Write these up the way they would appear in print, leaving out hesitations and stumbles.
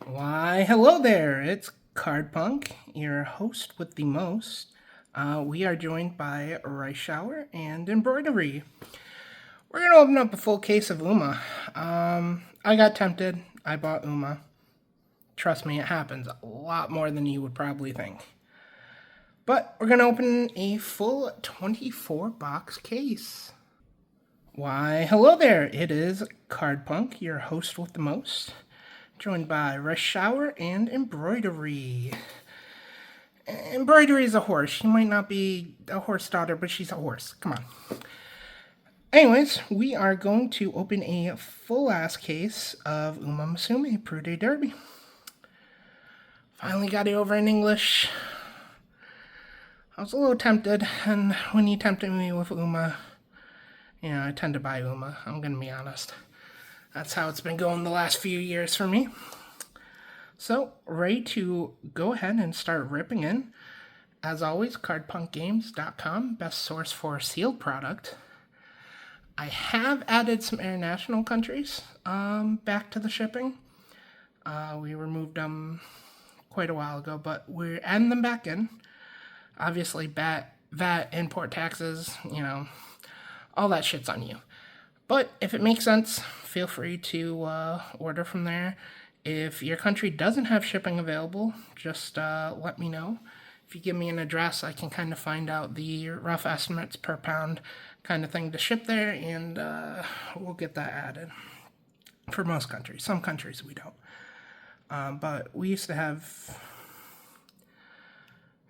Why, hello there. It's Cardpunk, your host with the most. We are joined by Rice Shower and Embroidery. We're going to open up a full case of Uma. I got tempted. I bought Uma. Trust me, it happens a lot more than you would probably think. But we're going to open a full 24 box case. Why, hello there. It is Cardpunk, your host with the most, joined by Rush Shower and Embroidery. Embroidery is a horse. She might not be a horse daughter, but she's a horse. Come on. Anyways, we are going to open a full-ass case of Uma Musume Prude Derby. Finally got it over in English. I was a little tempted, and when you tempted me with Uma, I tend to buy Uma. I'm going to be honest. That's how it's been going the last few years for me. So, ready to go ahead and start ripping in. As always, cardpunkgames.com, best source for sealed product. I have added some international countries back to the shipping. We removed them quite a while ago, but we're adding them back in. Obviously, VAT, import taxes, all that shit's on you. But if it makes sense, feel free to order from there. If your country doesn't have shipping available, just let me know. If you give me an address, I can kind of find out the rough estimates per pound kind of thing to ship there, and we'll get that added. For most countries. Some countries we don't. But we used to have...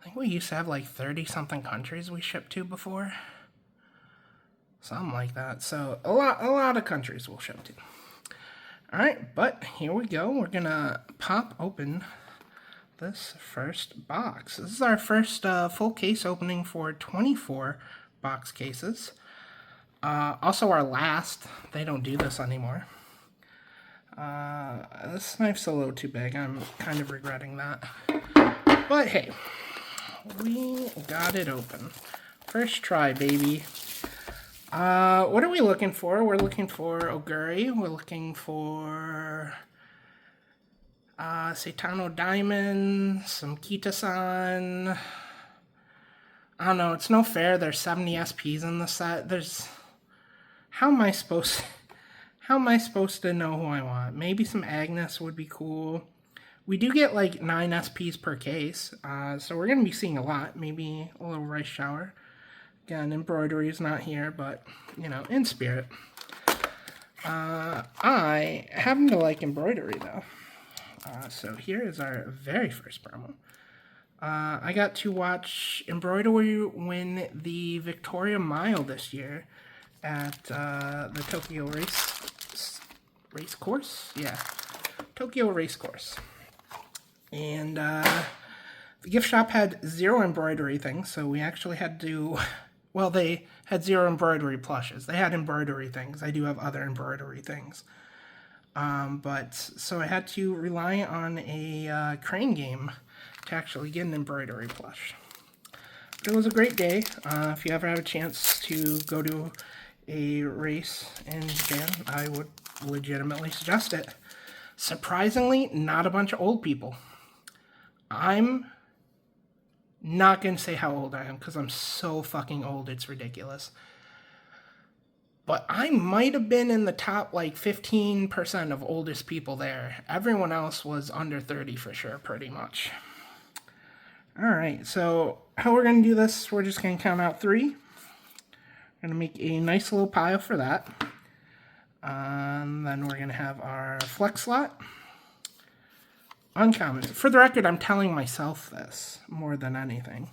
I think we used to have like 30-something countries we shipped to before. Something like that. So a lot of countries we'll ship to. Alright, but here we go. We're gonna pop open this first box. This is our first full case opening for 24 box cases. Also our last. They don't do this anymore. This knife's a little too big. I'm kind of regretting that. But hey, we got it open. First try, baby. What are we looking for? We're looking for Oguri. We're looking for Satano Diamond, some Kita-san. I don't know, it's no fair. There's 70 SPs in the set. How am I supposed to know who I want? Maybe some Agnes would be cool. We do get like 9 SPs per case, so we're going to be seeing a lot. Maybe a little Rice Shower. Again, embroidery is not here, but, in spirit. I happen to like embroidery, though. So here is our very first promo. I got to watch embroidery win the Victoria Mile this year at the Tokyo race course? Yeah, Tokyo race course. And the gift shop had 0 embroidery things, so we actually had to... Well, they had 0 embroidery plushes. They had embroidery things. I do have other embroidery things. So I had to rely on a crane game to actually get an embroidery plush. But it was a great day. If you ever have a chance to go to a race in Japan, I would legitimately suggest it. Surprisingly, not a bunch of old people. I'm not going to say how old I am because I'm so fucking old, it's ridiculous. But I might have been in the top, 15% of oldest people there. Everyone else was under 30 for sure, pretty much. Alright, so how we're going to do this, we're just going to count out 3. We're going to make a nice little pile for that. And then we're going to have our flex slot. Uncommon. For the record, I'm telling myself this more than anything.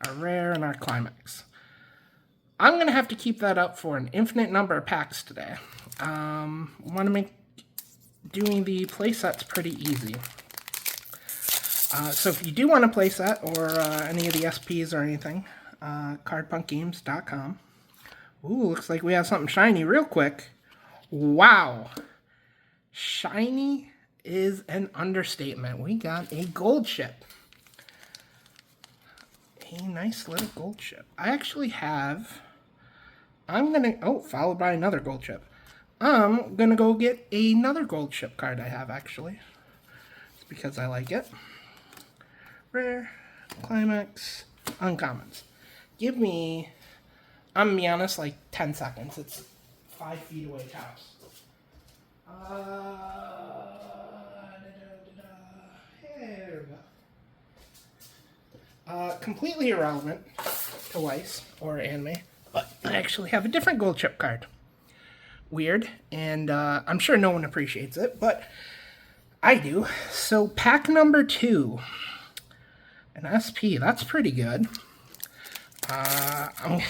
Our rare and our climax. I'm going to have to keep that up for an infinite number of packs today. Want to make doing the playsets pretty easy. So if you do want to playset or any of the SPs or anything, cardpunkgames.com. Ooh, looks like we have something shiny real quick. Wow. Shiny is an understatement. We got a gold ship. A nice little gold ship. I actually have... followed by another gold ship. I'm gonna go get another gold ship card I have, actually. because I like it. Rare, climax, uncommons. Give me, I'm gonna be honest, like 10 seconds. It's 5 feet away tops. Here we go. Completely irrelevant to Weiss or anime, but I actually have a different gold chip card. Weird, and I'm sure no one appreciates it, but I do. So pack number 2, an SP. That's pretty good. I'm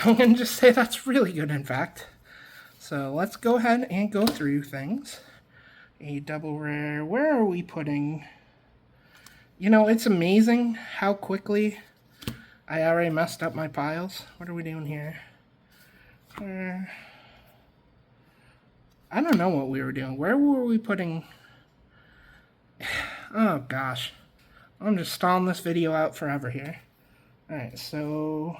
gonna just say that's really good, in fact. So let's go ahead and go through things. A double rare. Where are we putting? You know, it's amazing how quickly I already messed up my piles. What are we doing here? I don't know what we were doing. Where were we putting? Oh gosh. I'm just stalling this video out forever here. Alright, so...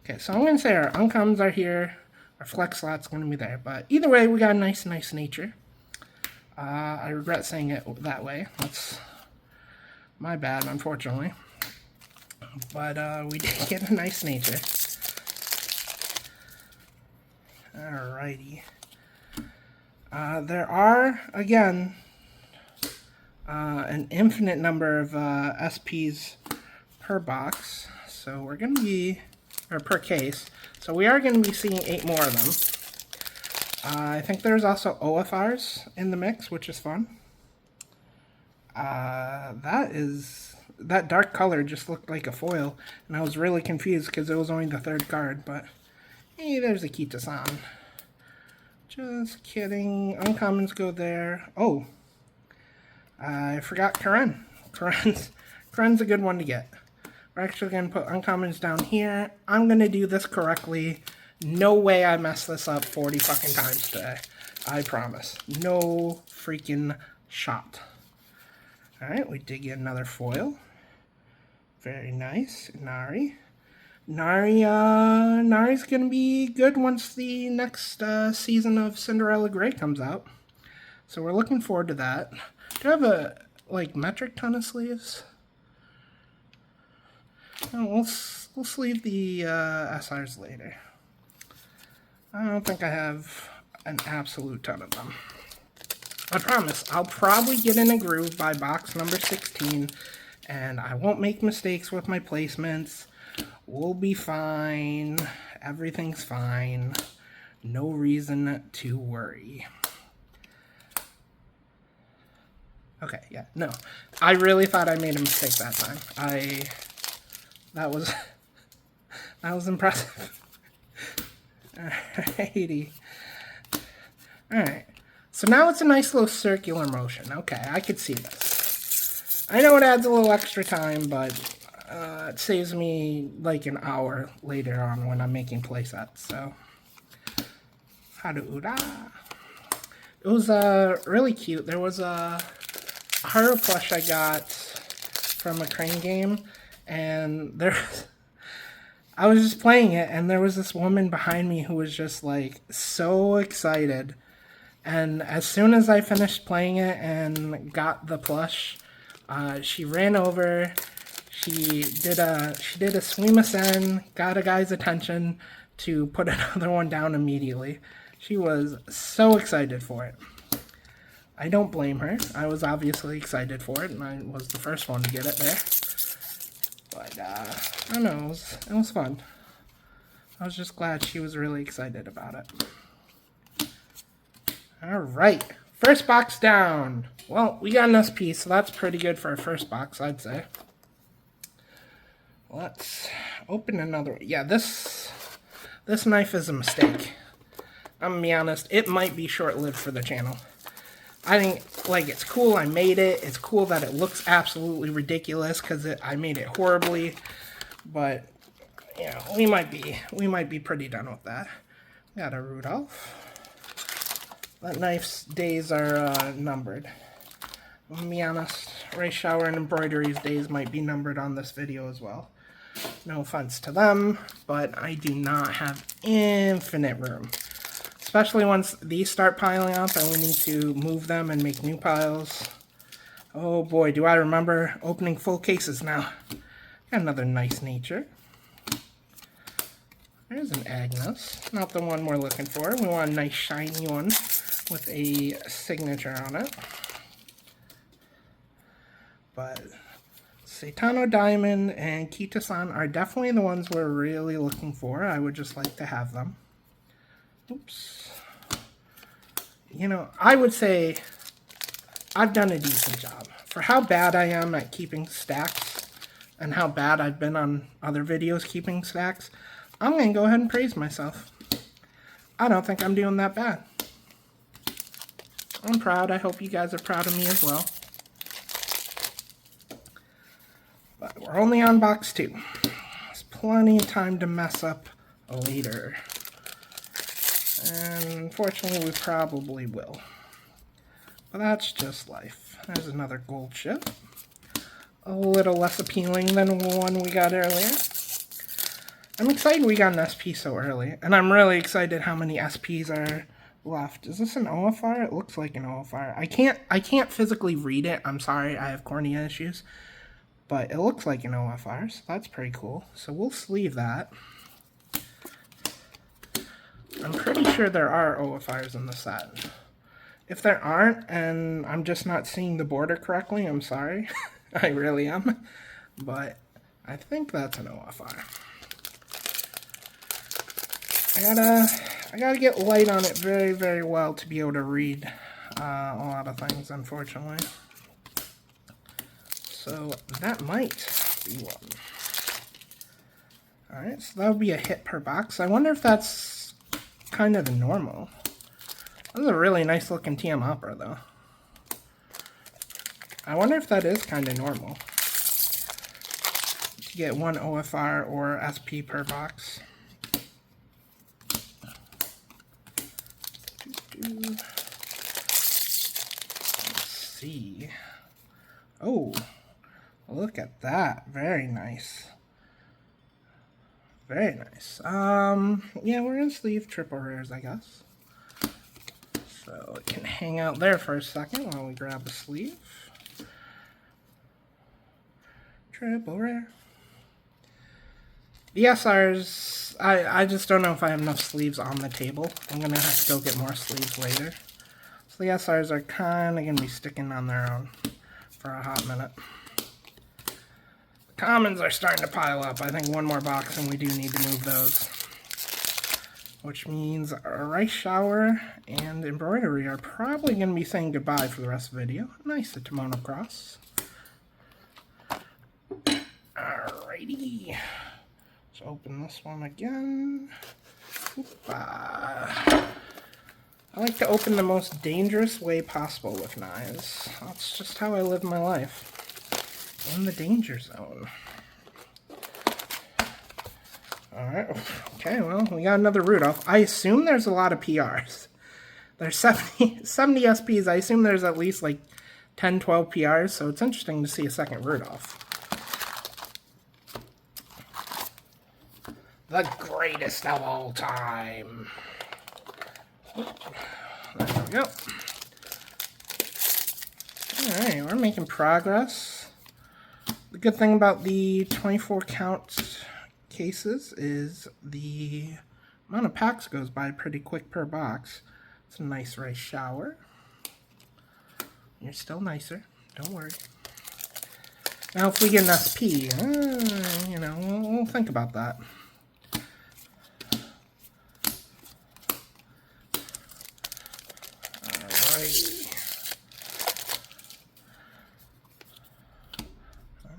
Okay, so I'm going to say our uncommons are here. Our flex slot's going to be there. But either way, we got a nice nature. I regret saying it that way. That's my bad, unfortunately. But we did get a nice nature. Alrighty. There are, again, an infinite number of SPs per box. So we're going to be, or per case. So we are going to be seeing 8 more of them. I think there's also OFRs in the mix, which is fun. That dark color just looked like a foil, and I was really confused because it was only the 3rd card, but hey, there's a Kita-san. Just kidding. Uncommons go there. Oh, I forgot Karen. Karen's a good one to get. We're actually going to put uncommons down here. I'm going to do this correctly. No way I messed this up 40 fucking times today. I promise. No freaking shot. Alright, we did get another foil. Very nice. Nari. Nari's going to be good once the next season of Cinderella Grey comes out. So we're looking forward to that. Do I have a, like, metric ton of sleeves? Oh, we'll sleeve the SRs later. I don't think I have an absolute ton of them. I promise, I'll probably get in a groove by box number 16, and I won't make mistakes with my placements. We'll be fine. Everything's fine. No reason to worry. Okay, yeah, no. I really thought I made a mistake that time. That was impressive. Alrighty. Alright. So now it's a nice little circular motion. Okay, I could see this. I know it adds a little extra time, but it saves me like an hour later on when I'm making playsets, so. Haruura. It was really cute. There was a Haru plush I got from a Crane game, and I was just playing it, and there was this woman behind me who was just like so excited. And as soon as I finished playing it and got the plush, she ran over. She did a sumimasen, got a guy's attention to put another one down immediately. She was so excited for it. I don't blame her. I was obviously excited for it, and I was the first one to get it there. But, I don't know, it was fun. I was just glad she was really excited about it. Alright, first box down. Well, we got an SP, so that's pretty good for our first box, I'd say. Let's open another one. Yeah, this knife is a mistake. I'm gonna be honest, it might be short-lived for the channel. I think, like, it's cool I made it. It's cool that it looks absolutely ridiculous because I made it horribly. But, you know, we might be pretty done with that. Got a Rudolph. That knife's days are numbered. I'm gonna be honest, Ray Shower and Embroidery's days might be numbered on this video as well. No offense to them, but I do not have infinite room. Especially once these start piling up and we need to move them and make new piles. Oh boy, do I remember opening full cases now. Got another nice nature. There's an Agnes. Not the one we're looking for. We want a nice shiny one with a signature on it. But Saitano Diamond and Kita-san are definitely the ones we're really looking for. I would just like to have them. Oops. You know, I would say I've done a decent job. For how bad I am at keeping stacks and how bad I've been on other videos keeping stacks, I'm going to go ahead and praise myself. I don't think I'm doing that bad. I'm proud. I hope you guys are proud of me as well. But we're only on box 2. There's plenty of time to mess up later. And unfortunately, we probably will. But that's just life. There's another gold ship. A little less appealing than the one we got earlier. I'm excited we got an SP so early. And I'm really excited how many SPs are left. Is this an OFR? It looks like an OFR. I can't physically read it. I'm sorry, I have cornea issues. But it looks like an OFR, so that's pretty cool. So we'll sleeve that. I'm pretty sure there are OFRs in the set. If there aren't, and I'm just not seeing the border correctly, I'm sorry. I really am. But I think that's an OFR. I gotta get light on it very, very well to be able to read a lot of things, unfortunately. So that might be one. Alright, so that would be a hit per box. I wonder if that's kind of the normal. This is a really nice looking TM Opera though. I wonder if that is kind of normal. To get one OFR or SP per box. Let's see. Oh. Look at that. Very nice. Very nice. Yeah, we're going to sleeve triple rares, I guess. So it can hang out there for a second while we grab a sleeve. Triple rare. The SRs, I just don't know if I have enough sleeves on the table. I'm going to have to go get more sleeves later. So the SRs are kind of going to be sticking on their own for a hot minute. Commons are starting to pile up. I think one more box and we do need to move those. Which means Rice Shower and Embroidery are probably going to be saying goodbye for the rest of the video. Nice, the Tomono Cross. Alrighty. Let's open this one again. I like to open the most dangerous way possible with knives. That's just how I live my life. In the danger zone. Alright, okay, well, we got another Rudolph. I assume there's a lot of PRs. There's 70 SPs. I assume there's at least like 10, 12 PRs, so it's interesting to see a second Rudolph. The greatest of all time. There we go. Alright, we're making progress. The good thing about the 24 count cases is the amount of packs goes by pretty quick per box. It's a nice Rice Shower. You're still nicer, don't worry. Now if we get an SP, you know, we'll think about that.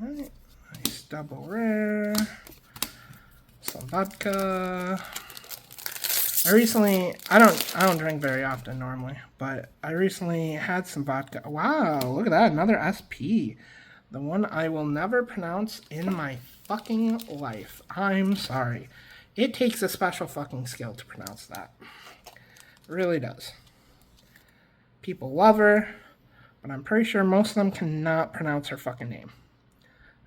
Alright, nice double rare, some vodka. I don't drink very often normally, but I recently had some vodka. Wow, look at that, another SP. The one I will never pronounce in my fucking life. I'm sorry. It takes a special fucking skill to pronounce that. It really does. People love her, but I'm pretty sure most of them cannot pronounce her fucking name.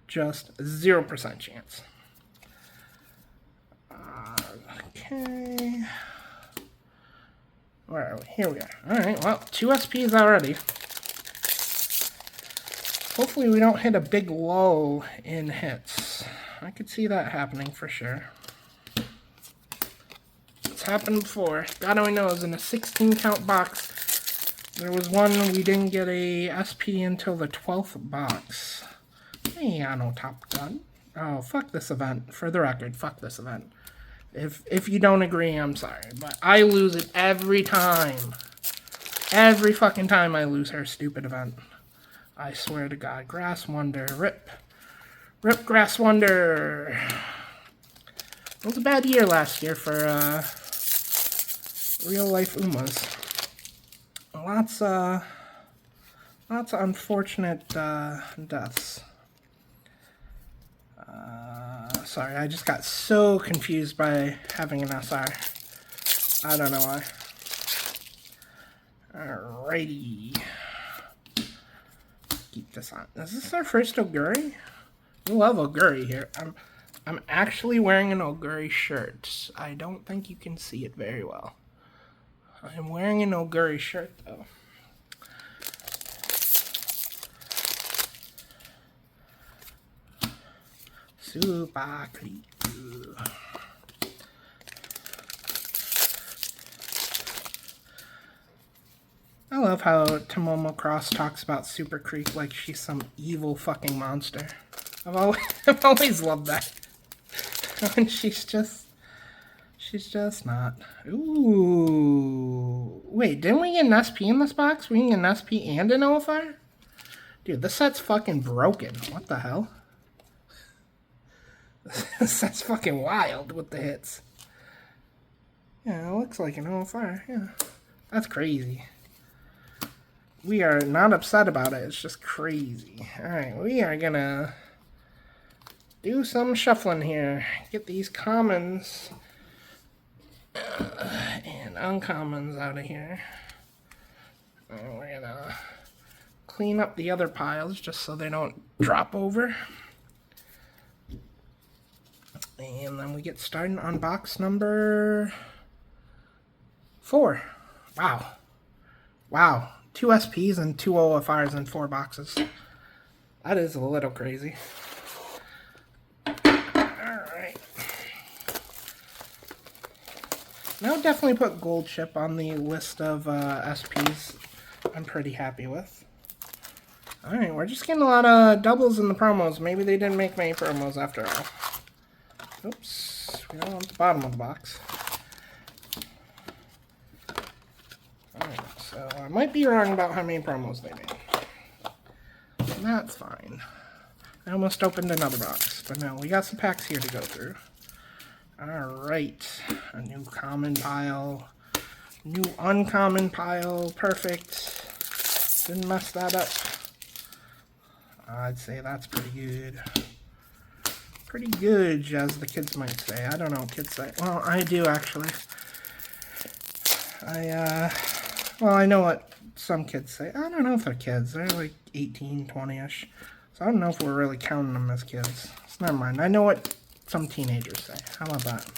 Just 0% chance. Okay. Where are we? Here we are. Alright, well, 2 SPs already. Hopefully we don't hit a big low in hits. I could see that happening for sure. It's happened before. God only knows, in a 16 count box, there was one we didn't get a SP until the 12th box. Hey, I know Top Gun. Oh, fuck this event. For the record, fuck this event. If you don't agree, I'm sorry. But I lose it every time. Every fucking time I lose her stupid event. I swear to God. Grass Wonder. Rip. Rip Grass Wonder. It was a bad year last year for real life Umas. Lots of unfortunate deaths. Sorry, I just got so confused by having an SR. I don't know why. Alrighty. Keep this on. Is this our first Oguri? We love Oguri here. I'm actually wearing an Oguri shirt. I don't think you can see it very well. I'm wearing an Oguri shirt though. Super cool. I love how Tomomo Cross talks about Super Creek like she's some evil fucking monster. I've always loved that. And she's just not. Ooh. Wait, didn't we get an SP in this box? We can get an SP and an OFR? Dude, this set's fucking broken. What the hell? That's fucking wild with the hits. Yeah, it looks like an OFR. Yeah, that's crazy. We are not upset about it. It's just crazy. Alright, we are gonna do some shuffling here. Get these commons and uncommons out of here. And we're gonna clean up the other piles just so they don't drop over. And then we get started on box number 4. Wow. Wow. 2 SPs and 2 OFRs in 4 boxes. That is a little crazy. Alright. Now definitely put Gold Chip on the list of SPs I'm pretty happy with. Alright, we're just getting a lot of doubles in the promos. Maybe they didn't make many promos after all. Oops, we don't want the bottom of the box. Alright, so I might be wrong about how many promos they made. That's fine. I almost opened another box, but no, we got some packs here to go through. Alright, a new common pile, new uncommon pile, perfect. Didn't mess that up. I'd say that's pretty good. Pretty good, as the kids might say. I don't know what kids say. Well, I do actually. Well, I know what some kids say. I don't know if they're kids. They're like 18, 20-ish. So I don't know if we're really counting them as kids. So never mind. I know what some teenagers say. How about that?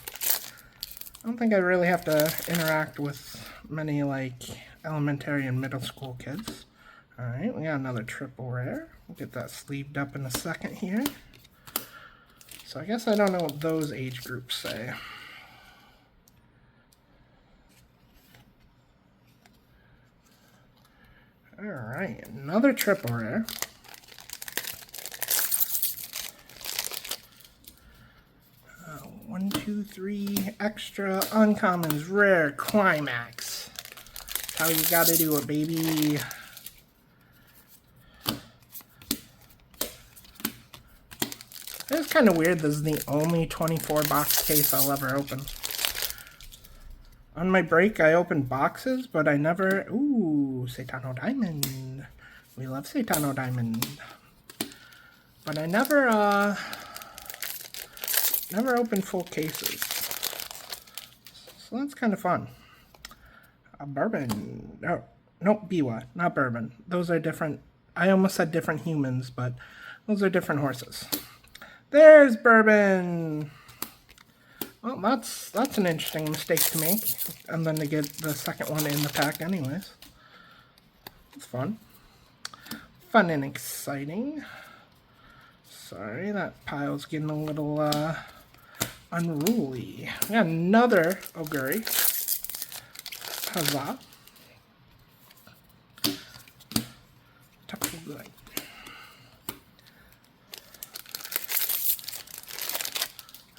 I don't think I really have to interact with many, like, elementary and middle school kids. Alright, we got another triple rare. We'll get that sleeved up in a second here. So I guess I don't know what those age groups say. Alright, another triple rare. One, two, three extra uncommons, rare, climax. That's how you gotta do it, baby. It's kind of weird. This is the only 24 box case I'll ever open. On my break, I opened boxes, but I never... Ooh, Satano Diamond. We love Satano Diamond. But I never opened full cases. So that's kind of fun. A bourbon. Oh, nope, Biwa, not bourbon. Those are different. I almost said different humans, but those are different horses. There's bourbon. Well, that's an interesting mistake to make, and then to get the second one in the pack anyways. It's fun. Fun and exciting. Sorry, that pile's getting a little unruly. We got another Oguri. Huzzah. Good.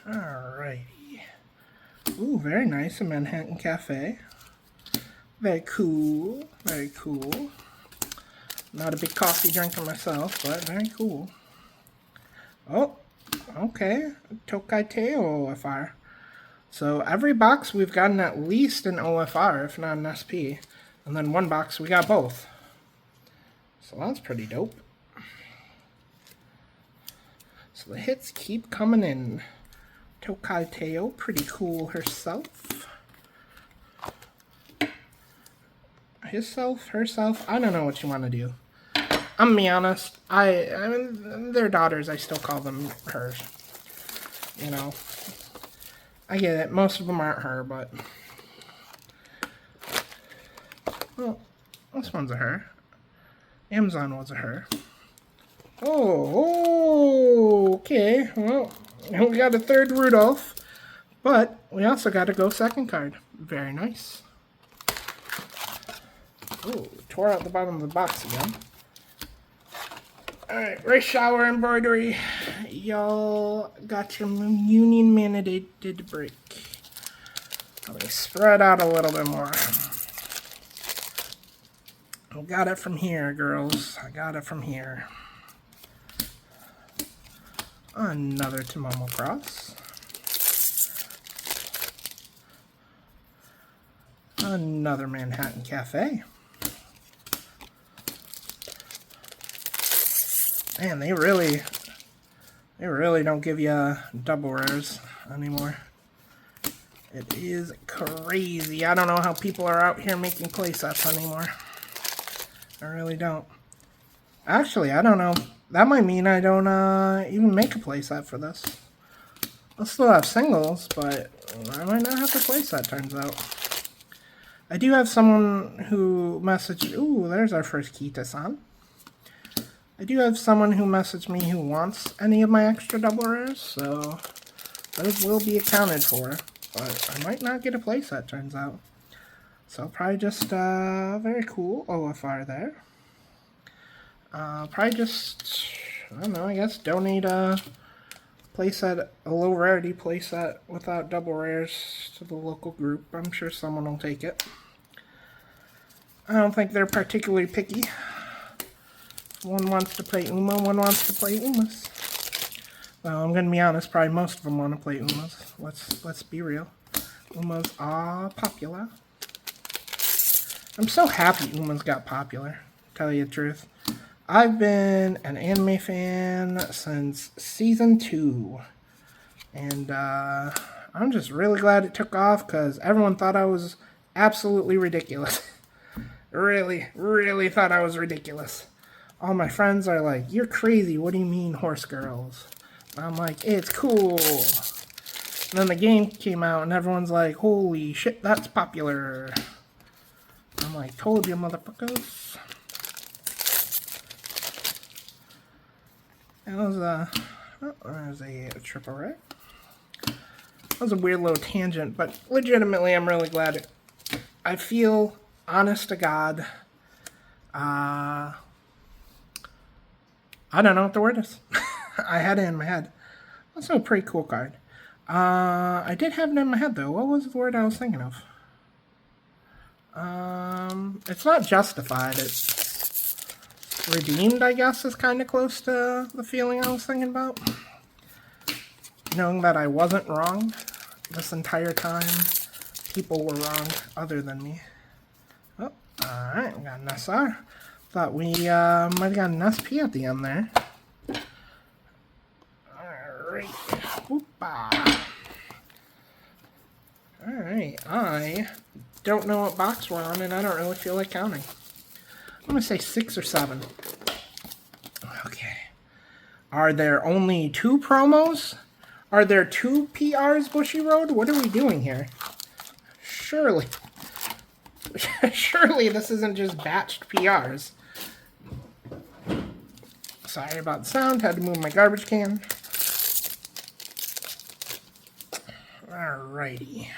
Alrighty. Ooh, very nice. A Manhattan Cafe. Very cool. Very cool. Not a big coffee drinker myself, but very cool. Oh, okay. Tokai Teo OFR. So every box we've gotten at least an OFR, if not an SP. And then one box we got both. So that's pretty dope. So the hits keep coming in. Tokai Teo, pretty cool herself. Herself, I don't know what you want to do. I'm gonna be honest, I mean, they're daughters, I still call them hers. You know, I get it, most of them aren't her, but... Well, this one's a her. Amazon was a her. Oh, okay, well, we got a third Rudolph, but we also got a Go second card. Very nice. Ooh, tore out the bottom of the box again. Alright, Race Shower Embroidery. Y'all got your Union mandated break. Let me spread out a little bit more. I got it from here, girls. I got it from here. Another Tomomo Cross. Another Manhattan Cafe. Man, they really don't give you double rares anymore. It is crazy. I don't know how people are out here making playsets anymore. I really don't. Actually, I don't know. That might mean I don't even make a playset for this. I'll still have singles, but I might not have the playset, turns out. I do have someone who messaged... Ooh, there's our first Kita-san. I do have someone who messaged me who wants any of my extra double rares, so those will be accounted for. But I might not get a playset, turns out. So I'll probably just, very cool OFR there. Probably just, I don't know, I guess donate a playset, a low rarity playset without double rares to the local group. I'm sure someone will take it. I don't think they're particularly picky. One wants to play Uma, one wants to play Umas. Well, I'm gonna be honest, probably most of them want to play Umas. Let's be real. Umas are popular. I'm so happy Umas got popular, to tell you the truth. I've been an anime fan since season 2. And I'm just really glad it took off because everyone thought I was absolutely ridiculous. really thought I was ridiculous. All my friends are like, "You're crazy, what do you mean horse girls?" And I'm like, "It's cool." And then the game came out and everyone's like, "Holy shit, that's popular." I'm like, "Told you, motherfuckers." That was there's a triple red. That was a weird little tangent, but legitimately I'm really glad I feel, honest to God, I don't know what the word is. I had it in my head. That's a pretty cool card. I did have it in my head though. What was the word I was thinking of? It's not justified. It's redeemed, I guess, is kind of close to the feeling I was thinking about. Knowing that I wasn't wrong this entire time. People were wrong other than me. Oh, alright, we got an SR. Thought we might have got an SP at the end there. Alright. Alright, I don't know what box we're on and I don't really feel like counting. I'm going to say 6 or 7. Okay. Are there only 2 promos? Or Are there 2 PRs, Bushy Road? What are we doing here? Surely. Surely this isn't just batched PRs. Sorry about the sound. Had to move my garbage can. Alrighty.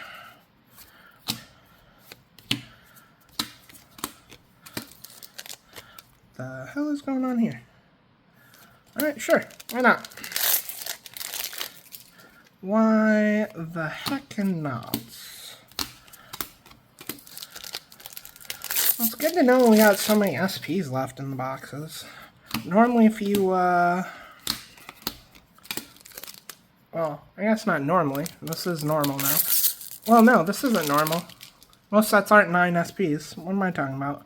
The hell is going on here? Alright, sure. Why not? Why the heck not? Well, it's good to know we got so many SPs left in the boxes. Normally if you, well, I guess not normally. This is normal now. Well, no, this isn't normal. Most sets aren't 9 SPs. What am I talking about?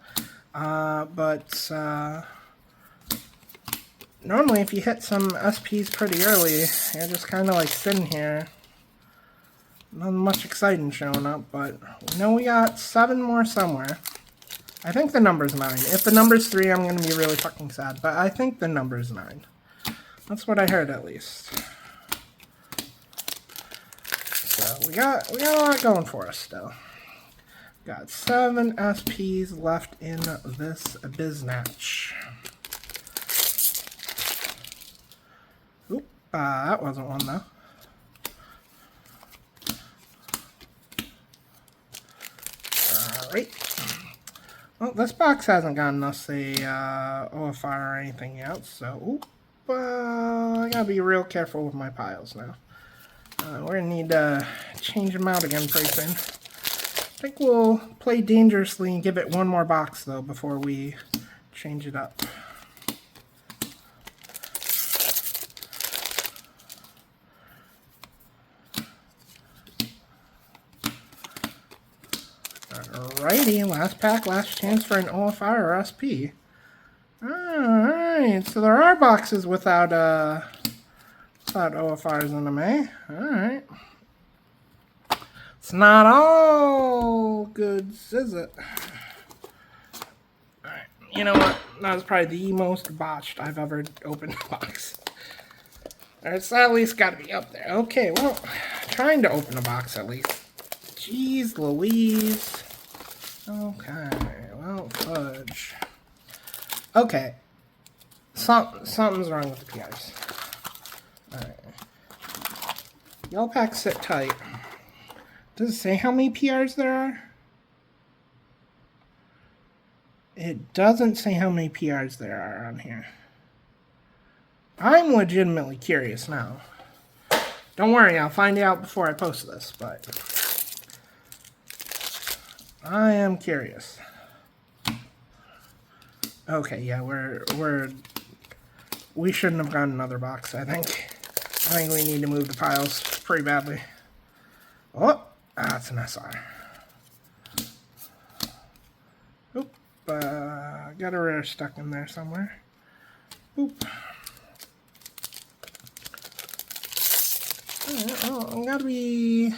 Normally if you hit some SPs pretty early, you're just kind of like sitting here. Not much exciting showing up, but we know we got 7 more somewhere. I think the number's 9. If the number's 3, I'm going to be really fucking sad, but I think the number's 9. That's what I heard at least. So we got a lot going for us still. Got 7 SPs left in this biznatch. Oop, that wasn't one though. Alright. Well, this box hasn't gotten us a OFR or anything yet, so oop, I gotta be real careful with my piles now. We're gonna need to change them out again pretty soon. I think we'll play dangerously and give it one more box though before we change it up. Alrighty, last pack, last chance for an OFR or SP. Alright, so there are boxes without OFRs in them, eh? Alright. It's not all goods, is it? Alright, you know what? That was probably the most botched I've ever opened a box. It's at least got to be up there. Okay, well, trying to open a box at least. Jeez Louise. Okay, well, fudge. Okay. Something's wrong with the PRs. Alright. Yellow packs sit tight. Does it say how many PRs there are? It doesn't say how many PRs there are on here. I'm legitimately curious now. Don't worry, I'll find out before I post this, but I am curious. Okay, yeah, we shouldn't have gotten another box, I think. I think we need to move the piles pretty badly. Oh, that's an SR. Oop, got a rare stuck in there somewhere. Oop. Oh, gotta be...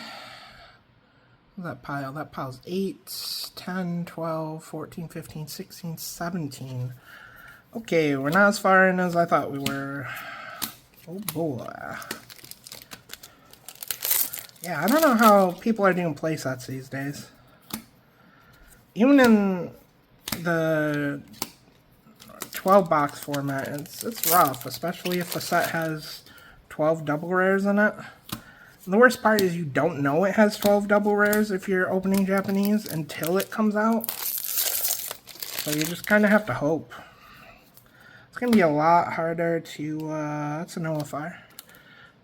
that pile? That pile's 8, 10, 12, 14, 15, 16, 17. Okay, we're not as far in as I thought we were. Oh boy. Yeah, I don't know how people are doing playsets these days. Even in the 12 box format, it's rough, especially if the set has 12 double rares in it. And the worst part is you don't know it has 12 double rares if you're opening Japanese until it comes out. So you just kind of have to hope. It's going to be a lot harder to, that's an OFR.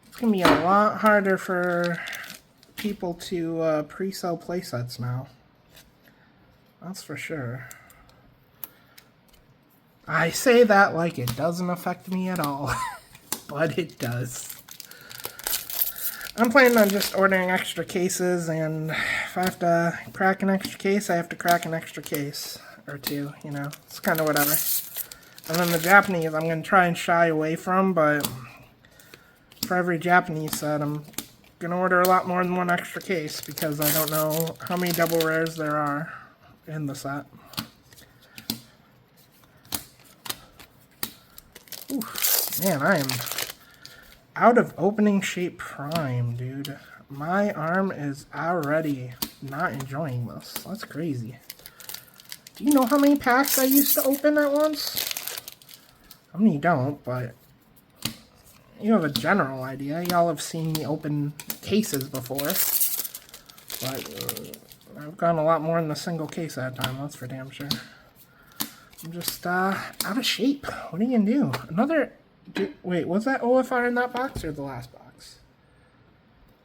It's going to be a lot harder for people to pre-sell playsets now. That's for sure. I say that like it doesn't affect me at all, but it does. I'm planning on just ordering extra cases, and if I have to crack an extra case, I have to crack an extra case or two, you know. It's kind of whatever. And then the Japanese I'm going to try and shy away from, but for every Japanese set, I'm going to order a lot more than one extra case because I don't know how many double rares there are in the set. Oof, man, out of opening shape prime, dude. My arm is already not enjoying this. That's crazy. Do you know how many packs I used to open at once? I mean, you don't, but you have a general idea. Y'all have seen me open cases before. But I've gone a lot more than a single case at a time, that's for damn sure. I'm just out of shape. What are you gonna do? Another... Wait, was that OFR in that box or the last box?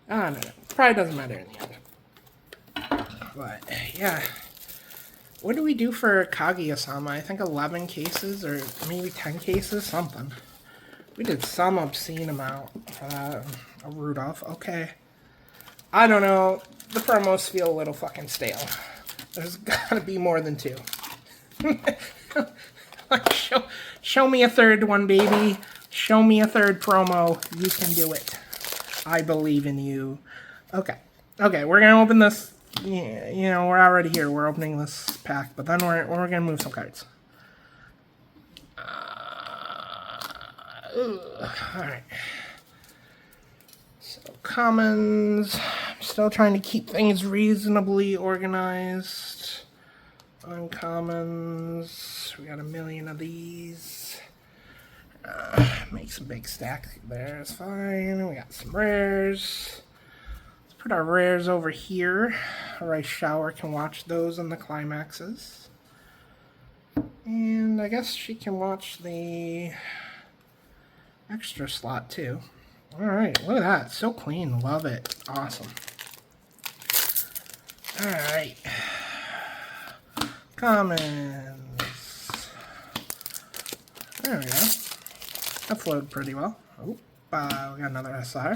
I don't know. Probably doesn't matter in the end. But, yeah. What do we do for Kaguya-sama? I think 11 cases or maybe 10 cases? Something. We did some obscene amount for that. A Rudolph. Okay. I don't know. The promos feel a little fucking stale. There's gotta be more than 2. Show me a third one, baby. Show me a third promo. You can do it. I believe in you. Okay. Okay, we're gonna open this. Yeah, you know, we're already here. We're opening this pack, but then we're gonna move some cards. Alright. So, commons. I'm still trying to keep things reasonably organized. Uncommons. We got a million of these. Make some big stack there. It's fine. We got some rares. Let's put our rares over here. Rice Shower can watch those in the climaxes. And I guess she can watch the extra slot too. Alright, look at that. So clean. Love it. Awesome. Alright. Commons. There we go. That flowed pretty well. Oh, we got another SR.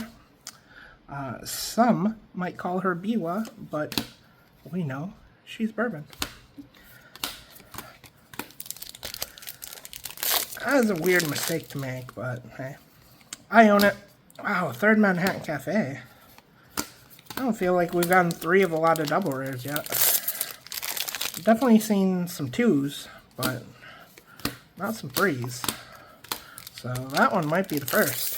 Some might call her Biwa, but we know she's bourbon. That is a weird mistake to make, but hey. I own it. Wow, third Manhattan Cafe. I don't feel like we've gotten 3 of a lot of double rares yet. Definitely seen some 2s, but not some 3s. So that one might be the first.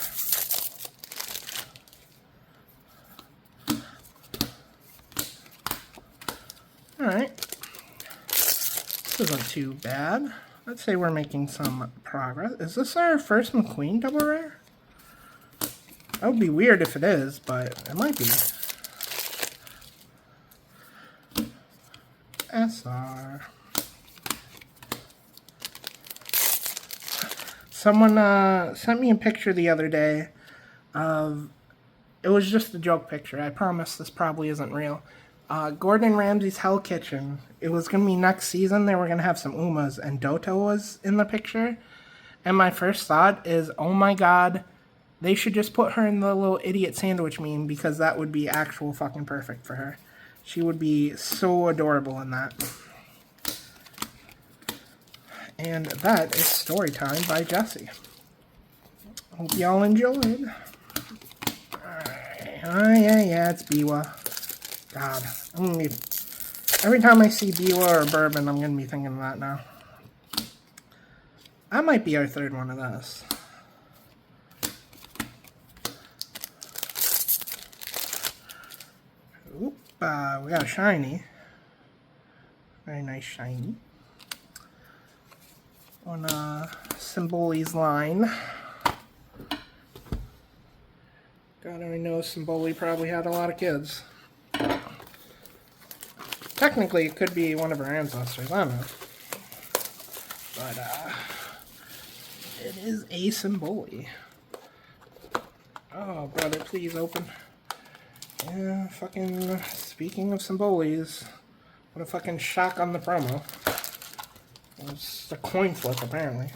Alright. This isn't too bad. Let's say we're making some progress. Is this our first McQueen double rare? That would be weird if it is, but it might be. SR. Someone sent me a picture the other day of, it was just a joke picture. I promise this probably isn't real. Gordon Ramsay's Hell Kitchen. It was going to be next season. They were going to have some Umas, and Doto was in the picture. And my first thought is, oh my god, they should just put her in the little idiot sandwich meme, because that would be actual fucking perfect for her. She would be so adorable in that. And that is Storytime by Jesse. Hope y'all enjoyed. Alright. Oh, yeah, it's Biwa. God. I'm gonna be... Every time I see Biwa or Bourbon, I'm gonna be thinking of that now. That might be our third one of this. Oop, we got a shiny. Very nice shiny. On Symboli's line. God only knows Symboli probably had a lot of kids. Technically, it could be one of her ancestors, I don't know. But, it is a Symboli. Oh, brother, please open. Yeah, fucking, speaking of Symbolis, what a fucking shock on the promo. It's a coin flip, apparently.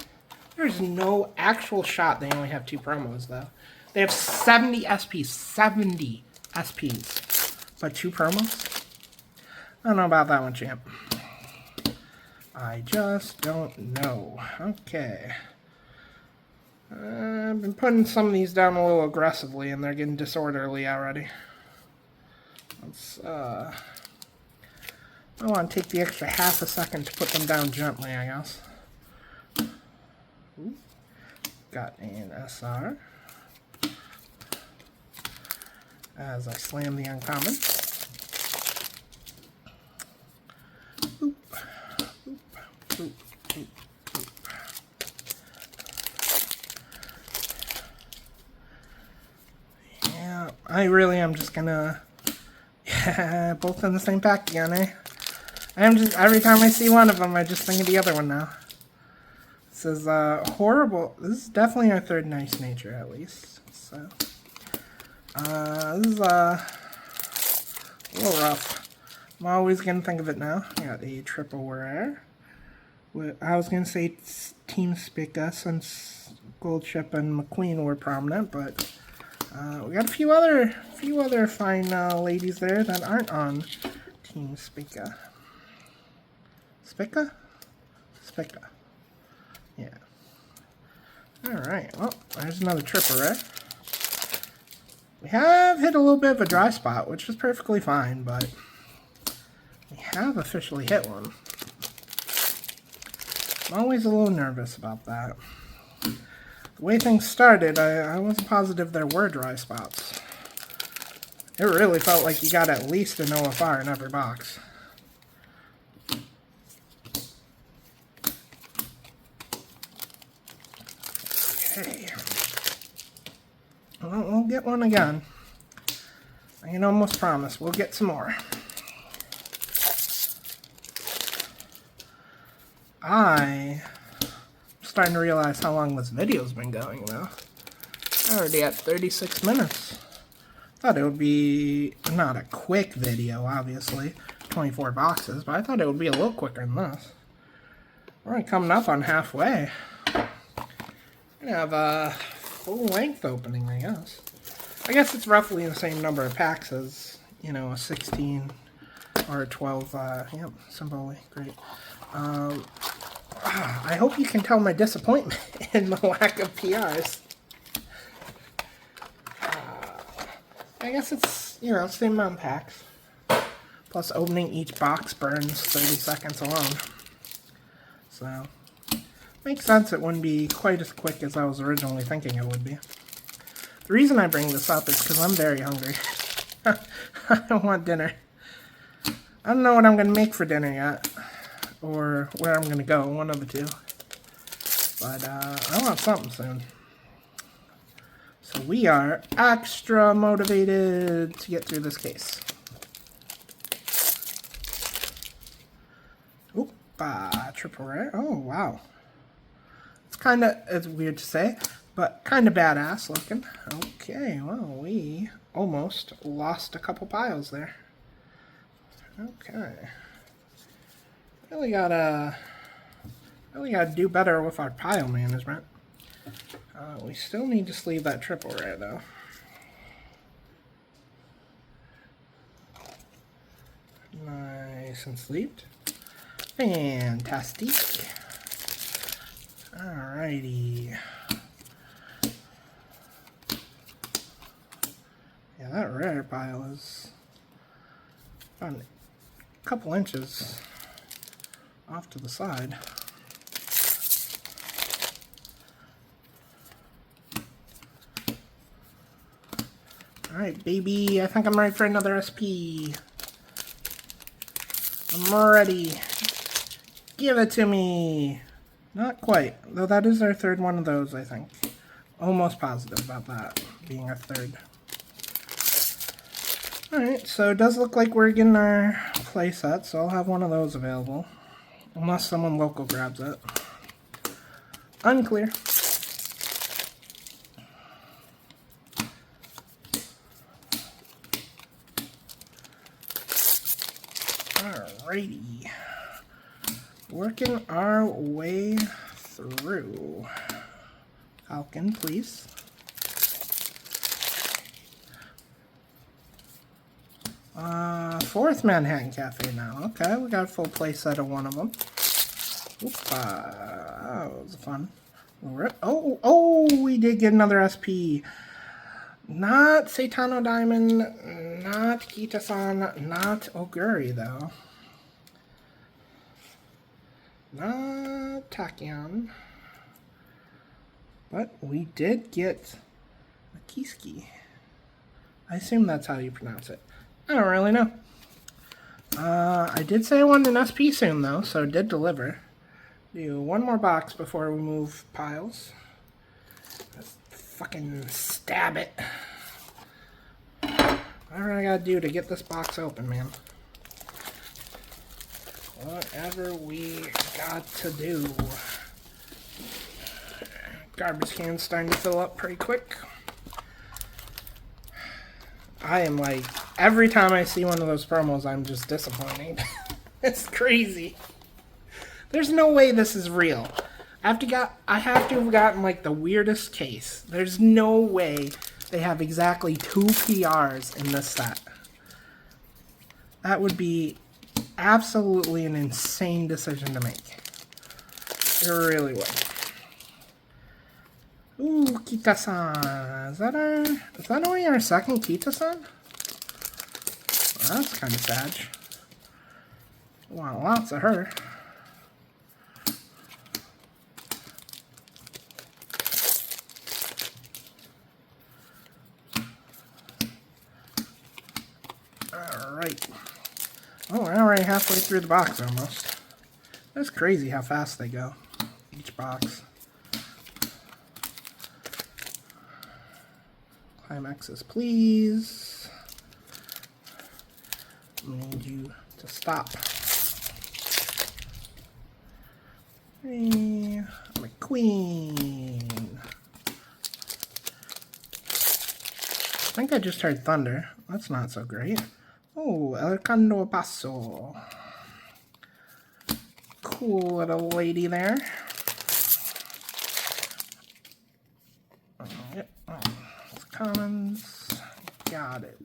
There's no actual shot they only have 2 promos, though. They have 70 SPs. 70 SPs. But 2 promos? I don't know about that one, champ. I just don't know. Okay. I've been putting some of these down a little aggressively, and they're getting disorderly already. Let's, I want to take the extra half a second to put them down gently, I guess. Ooh. Got an SR. as I slam the uncommon. Oop, oop, oop, oop, oop. Yeah, I really am just gonna... Yeah, both in the same pack again, eh? I'm just, every time I see one of them, I just think of the other one now. This is horrible. This is definitely our third nice nature, at least. So, this is a little rough. I'm always gonna think of it now. I got a triple rare. I was gonna say Team Spica since Goldship and McQueen were prominent, but we got a few other fine ladies there that aren't on Team Spica. Spica? Spica. Yeah. Alright, well, there's another triple rare. We have hit a little bit of a dry spot, which is perfectly fine, but we have officially hit one. I'm always a little nervous about that. The way things started, I wasn't positive there were dry spots. It really felt like you got at least an OFR in every box. Okay. Well, we'll get one again. I can almost promise we'll get some more. I'm starting to realize how long this video's been going now. Already at 36 minutes. Thought it would be not a quick video, obviously, 24 boxes, but I thought it would be a little quicker than this. We're already coming up on halfway. We're gonna have a full length opening, I guess. I guess it's roughly the same number of packs as, you know, a 16 or a 12. Yep, Symboli, great. I hope you can tell my disappointment in the lack of PRs. I guess it's, you know, same amount of packs. Plus opening each box burns 30 seconds alone. So, makes sense it wouldn't be quite as quick as I was originally thinking it would be. The reason I bring this up is because I'm very hungry. I want dinner. I don't know what I'm going to make for dinner yet. Or where I'm going to go, one of the two. But I want something soon. So we are extra motivated to get through this case. Oop, triple rare. Oh, wow. It's weird to say, but kind of badass looking. Okay, well, we almost lost a couple piles there. Okay. Really gotta do better with our pile management. We still need to sleeve that triple rare, though. Nice and sleeved. Fantastic. Alrighty. Yeah, that rare pile is about a couple inches off to the side. Alright, baby, I think I'm ready for another SP. I'm ready. Give it to me. Not quite, though that is our third one of those, I think. Almost positive about that being our third. Alright, so it does look like we're getting our play set, so I'll have one of those available. Unless someone local grabs it. Unclear. Alrighty. Working our way through. Falcon, please. Fourth Manhattan Cafe now. Okay, we got a full play set of one of them. Oop, that was fun. Oh, we did get another SP. Not Satano Diamond, not Kita-san, not Oguri, though. Not Tachyon. But we did get a Kiski. I assume that's how you pronounce it. I don't really know. I did say I wanted an SP soon, though, so it did deliver. Do one more box before we move piles. Let's fucking stab it. Whatever I gotta do to get this box open, man. Whatever we got to do. Garbage can's starting to fill up pretty quick. I am like, every time I see one of those promos, I'm just disappointed. It's crazy. There's no way this is real. I have to have gotten like the weirdest case. There's no way they have exactly 2 PRs in this set. That would be absolutely an insane decision to make. It really would. Ooh, Kita-san. Is that only our second Kita-san? Well, that's kind of sad. Wow, lots of her. Alright. Oh, we're already halfway through the box almost. That's crazy how fast they go. Each box. Climaxes, please. I need you to stop. Hey, McQueen. I think I just heard thunder. That's not so great. Oh, El Cando Paso. Cool little lady there. Yep. Oh, it's commons. Got it.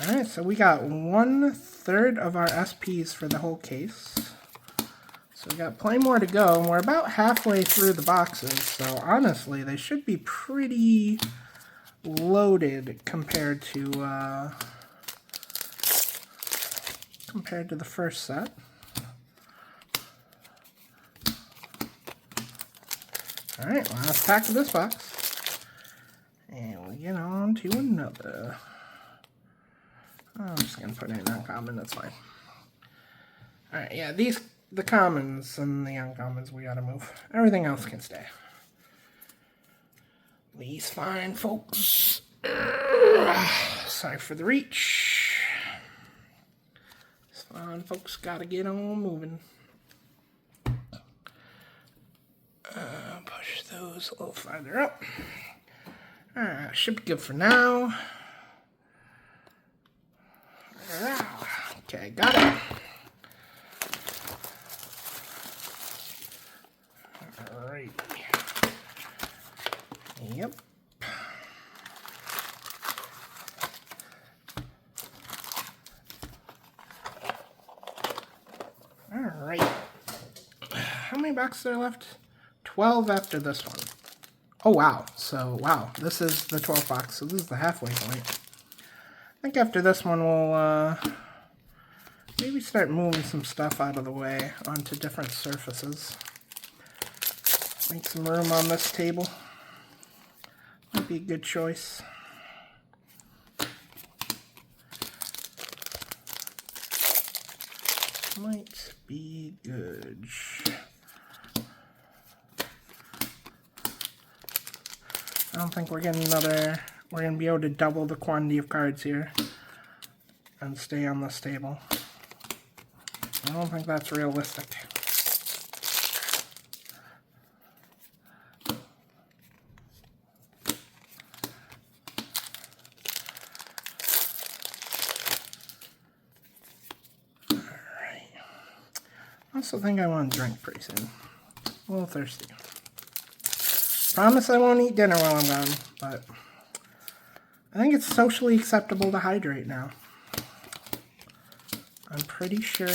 Alright, so we got 1/3 of our SPs for the whole case. So we got plenty more to go, and we're about halfway through the boxes, so honestly, they should be pretty loaded compared to the first set. Alright, last pack of this box. And we get on to another. I'm just going to put in uncommon, that's fine. Alright, yeah, the commons and the uncommons we gotta move. Everything else can stay. These fine folks. Sorry for the reach. These fine folks gotta get on moving. Push those a little farther up. Alright, should be good for now. Okay, got it. Alright. Yep. Alright. How many boxes are left? 12 after this one. Oh, wow. So, wow. This is the 12th box, so this is the halfway point. I think after this one, we'll maybe start moving some stuff out of the way onto different surfaces. Make some room on this table. Might be a good choice. Might be good. I don't think we're getting another. We're going to be able to double the quantity of cards here and stay on this table. I don't think that's realistic. Alright. I also think I want to drink pretty soon. A little thirsty. Promise I won't eat dinner while I'm gone, but I think it's socially acceptable to hydrate now. I'm pretty sure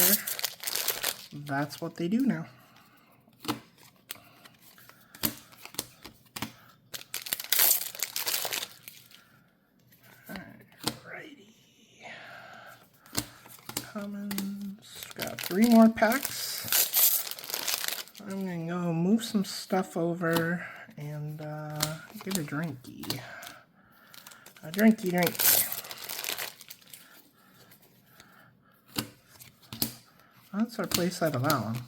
that's what they do now. Alrighty. Commons. Got 3 more packs. I'm gonna go move move some stuff over and get a drinky. A drinky drink. That's our playset of that one.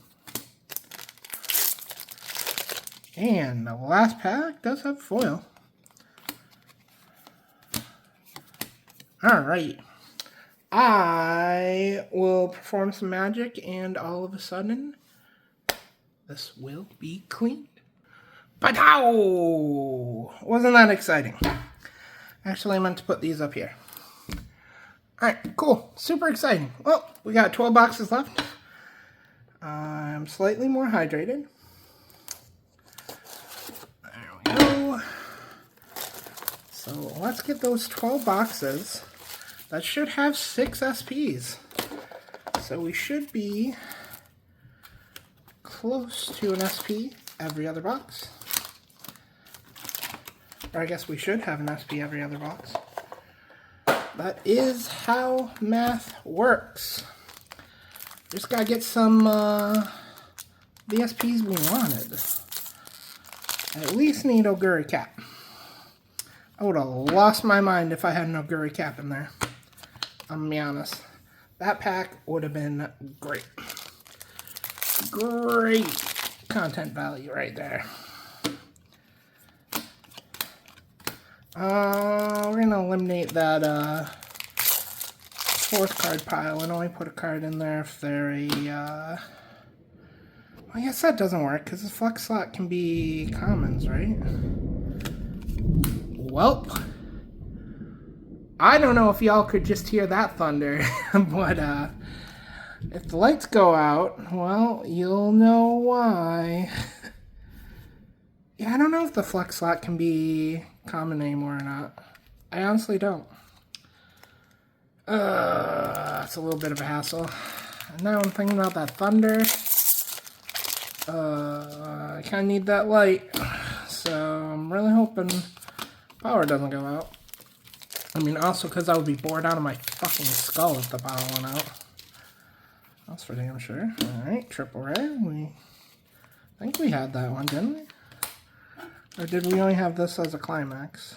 And the last pack does have foil. Alright. I will perform some magic and all of a sudden this will be cleaned. Pow! Wasn't that exciting? Actually, I meant to put these up here. Alright, cool. Super exciting. Well, we got 12 boxes left. I'm slightly more hydrated. There we go. So let's get those 12 boxes. That should have 6 SPs. So we should be close to an SP every other box. Or I guess we should have an SP every other box. That is how math works. Just gotta get some the SPs we wanted. I at least need Oguri Cap. I would have lost my mind if I had an Oguri Cap in there. I'm gonna be honest. That pack would have been great. Great content value right there. We're gonna eliminate that 4th card pile and only put a card in there if they're a well, I guess that doesn't work because the flex slot can be commons, right? Welp. I don't know if y'all could just hear that thunder, but if the lights go out, well, you'll know why. Yeah, I don't know if the flex slot can be common anymore or not. I honestly don't. It's a little bit of a hassle. And now I'm thinking about that thunder. I kind of need that light. So I'm really hoping power doesn't go out. I mean, also because I would be bored out of my fucking skull if the power went out. That's for damn sure. Alright, triple rare. I think we had that one, didn't we? Or did we only have this as a climax?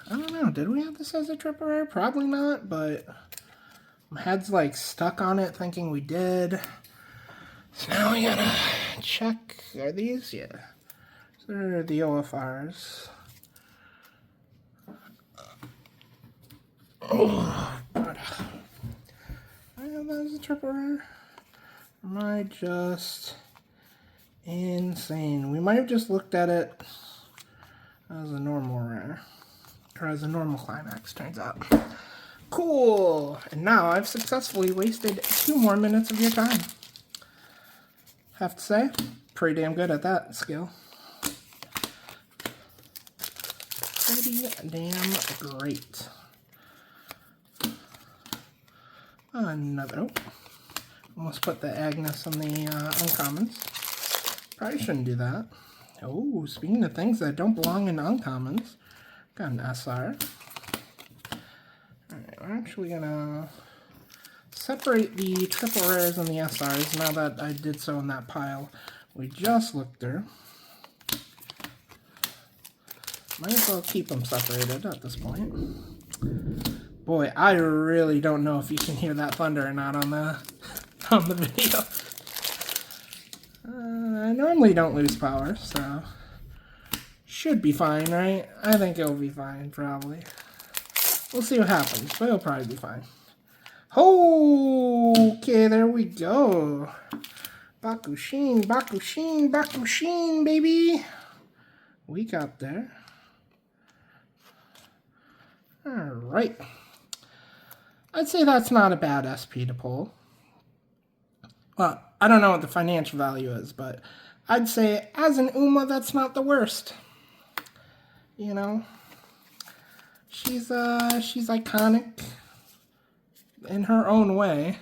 I don't know. Did we have this as a triple rare? Probably not, but my head's like stuck on it thinking we did. So now we gotta check. Are these? Yeah. So they're the OFRs. Oh, God. I have that as a triple rare? Am I just insane? We might have just looked at it as a normal rare. Or as a normal climax, turns out. Cool! And now I've successfully wasted 2 more minutes of your time. Have to say, pretty damn good at that skill. Pretty damn great. Another, oh, almost put the Agnes on the uncommons. Probably shouldn't do that. Oh, speaking of things that don't belong in uncommons, got an SR. Alright, we're actually gonna separate the triple rares and the SRs now that I did so in that pile we just looked through. Might as well keep them separated at this point. Boy, I really don't know if you can hear that thunder or not on the video. I normally don't lose power, so should be fine, right? I think it'll be fine, probably. We'll see what happens, but it'll probably be fine. Okay, there we go. Bakushin, Bakushin, Bakushin, baby. We got there. Alright. I'd say that's not a bad SP to pull. Well, I don't know what the financial value is, but I'd say as an Uma, that's not the worst. You know? She's iconic in her own way.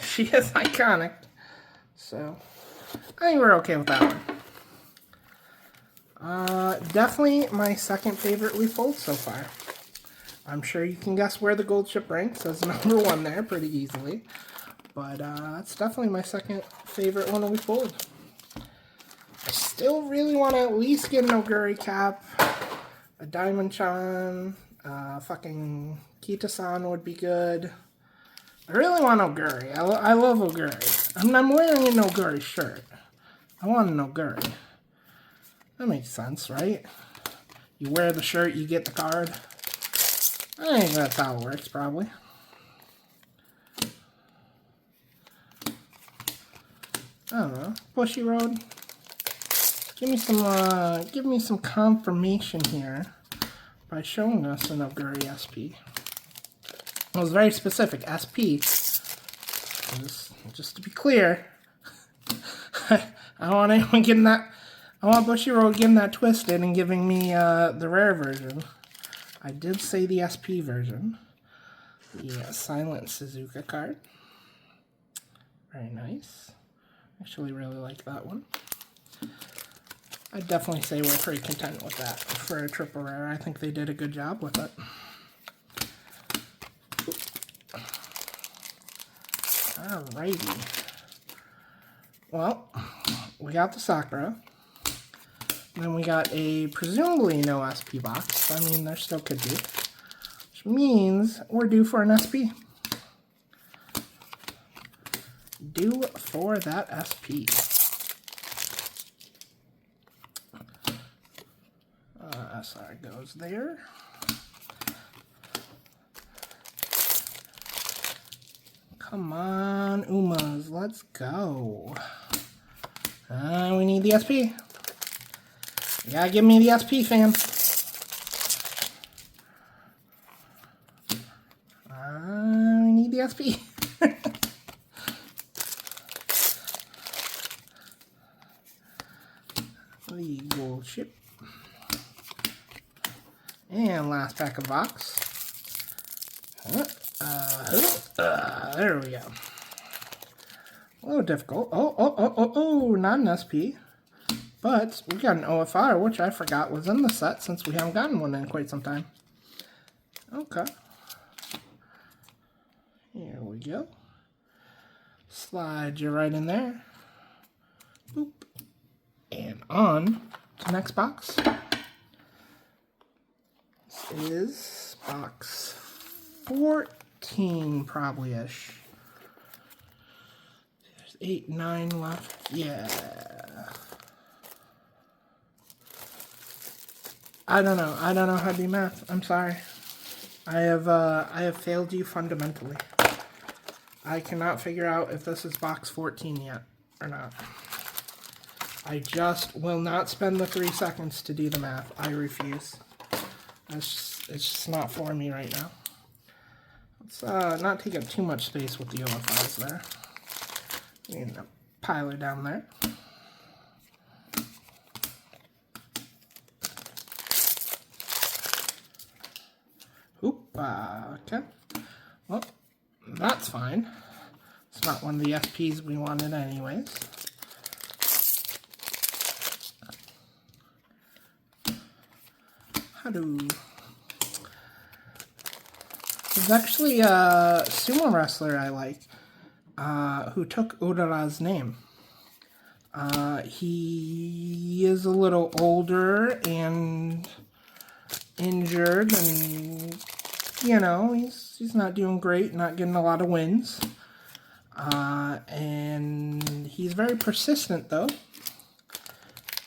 She is iconic. So, I think we're okay with that one. Definitely my second favorite we pulled so far. I'm sure you can guess where the gold ship ranks as number 1 there pretty easily. But it's definitely my second favorite one we pulled. still really want to at least get an Oguri cap, a Diamond Chan, fucking Kita-san would be good. I really want Oguri. I love Oguri. I mean, I'm wearing an Oguri shirt. I want an Oguri. That makes sense, right? You wear the shirt, you get the card. I think that's how it works, probably. I don't know. Bushy Road. Give me some confirmation here by showing us an Oguri SP. It was very specific, SP. Just to be clear, I don't want anyone getting that. I want Bushy Road getting that twisted and giving me the rare version. I did say the SP version. The Silent Suzuka card. Very nice. Actually really like that one. I'd definitely say we're pretty content with that for a triple rare. I think they did a good job with it. Alrighty. Well, we got the Sakura. Then we got a presumably no SP box. I mean, there still could be. Which means we're due for an SP. Due for that SP. SR goes there. Come on, Umas, let's go. We need the SP. You gotta give me the SP, fam. We need the SP. Legal ship. And last pack of box. There we go. A little difficult. Oh, not an SP. But we got an OFR, which I forgot was in the set since we haven't gotten one in quite some time. Okay. Here we go. Slide you right in there. Boop. And on to next box. This is box 14, probably-ish. There's 8, 9 left. Yeah. I don't know. I don't know how to do math. I'm sorry. I have failed you fundamentally. I cannot figure out if this is box 14 yet or not. I just will not spend the 3 seconds to do the math. I refuse. It's just not for me right now. Let's not take up too much space with the OFIs there. And a piler down there. Oop, okay. Well, that's fine. It's not one of the SPs we wanted anyways. There's actually a sumo wrestler I like who took Urara's name. He is a little older and injured, and you know, he's not doing great, not getting a lot of wins. And he's very persistent though,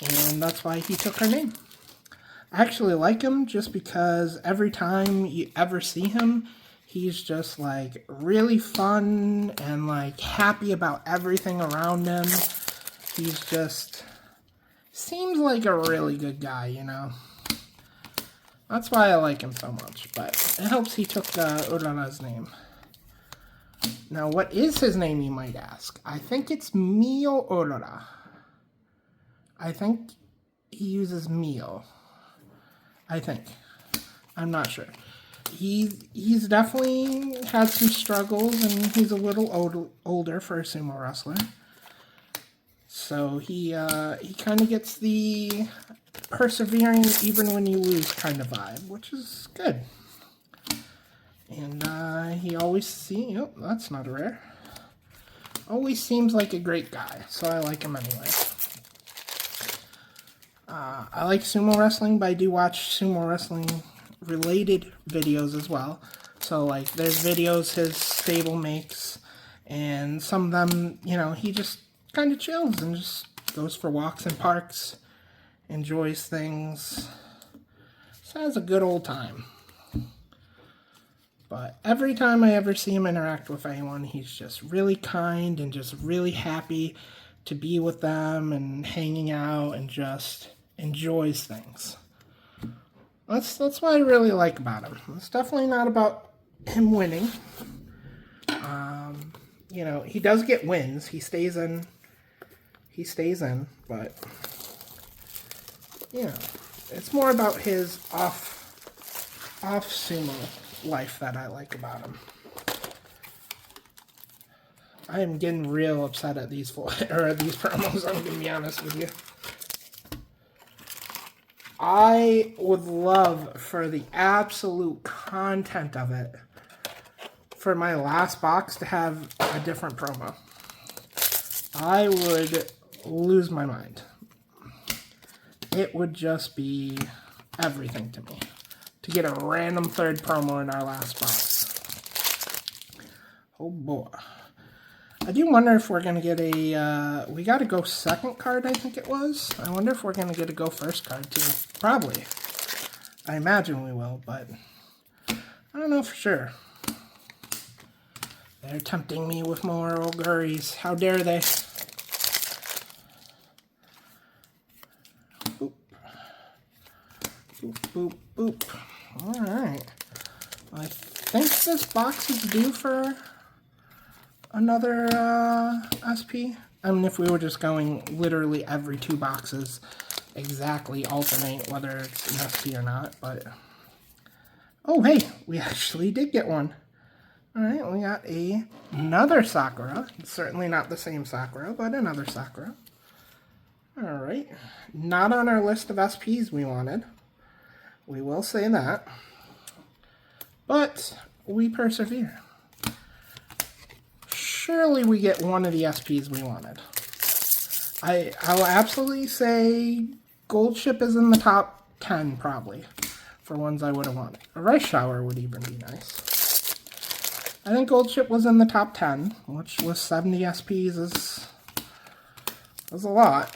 and that's why he took her name. I actually like him just because every time you ever see him, he's just like really fun and like happy about everything around him. He's just seems like a really good guy, you know. That's why I like him so much, but it helps he took Urara's name. Now, what is his name, you might ask? I think it's Mio Urara. I think he uses Mio. I think. I'm not sure. He's definitely had some struggles, and he's a little older for a sumo wrestler. So he kind of gets the persevering even when you lose kind of vibe, which is good. And he always oh, that's not a rare. Always seems like a great guy, so I like him anyway. I like sumo wrestling, but I do watch sumo wrestling related videos as well. So like there's videos his stable makes, and some of them, you know, he just kind of chills and just goes for walks in parks, enjoys things, so has a good old time. But every time I ever see him interact with anyone, he's just really kind and just really happy to be with them and hanging out and just enjoys things. That's what I really like about him. It's definitely not about him winning. You know, he does get wins. He stays in, but you know, it's more about his off sumo life that I like about him. I am getting real upset at these promos, I'm gonna be honest with you. I would love for the absolute content of it for my last box to have a different promo. I would lose my mind. It would just be everything to me to get a random third promo in our last box. Oh boy. I do wonder if we're going to get a, we got a go second card, I think it was. I wonder if we're going to get a go first card too. Probably. I imagine we will, but I don't know for sure. They're tempting me with more Ogurys. How dare they? Boop. Boop, boop, boop. Alright. I think this box is due for another SP. I mean, if we were just going literally every 2 boxes, exactly alternate whether it's an SP or not, but... Oh, hey, we actually did get one. Alright, we got another Sakura. It's certainly not the same Sakura, but another Sakura. Alright. Not on our list of SPs we wanted. We will say that. But we persevere. Surely we get one of the SPs we wanted. I'll absolutely say Gold Ship is in the top 10 probably for ones I would have wanted. A Rice Shower would even be nice. I think Gold Ship was in the top 10, which with 70 SPs is a lot.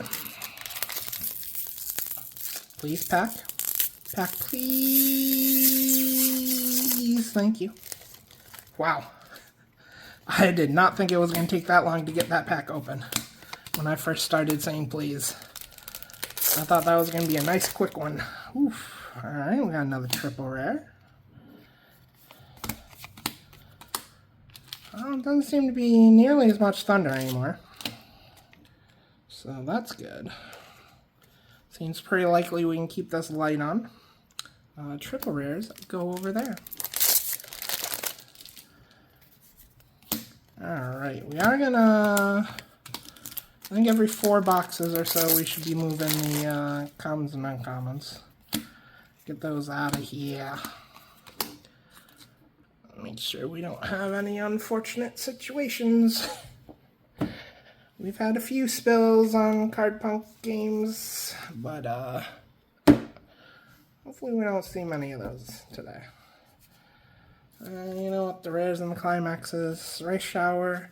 Please pack. Pack, please. Thank you. Wow. I did not think it was going to take that long to get that pack open when I first started saying please. I thought that was going to be a nice quick one. Oof. Alright, we got another triple rare. It doesn't seem to be nearly as much thunder anymore. So that's good. Seems pretty likely we can keep this light on. Triple rares go over there. Alright, we are gonna... I think every 4 boxes or so we should be moving the commons and uncommons. Get those out of here. Make sure we don't have any unfortunate situations. We've had a few spills on Card Punk games, but hopefully we don't see many of those today. You know what, the rares and the climaxes, Rice Shower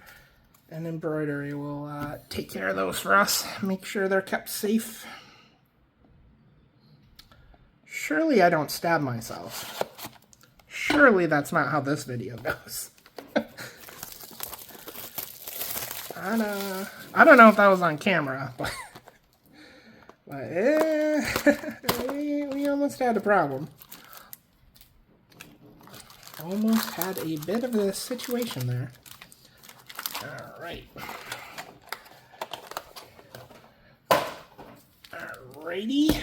and Embroidery will take care of those for us. Make sure they're kept safe. Surely I don't stab myself. Surely that's not how this video goes. I don't know if that was on camera, but we almost had a problem. Almost had a bit of a situation there. Alright. Alrighty.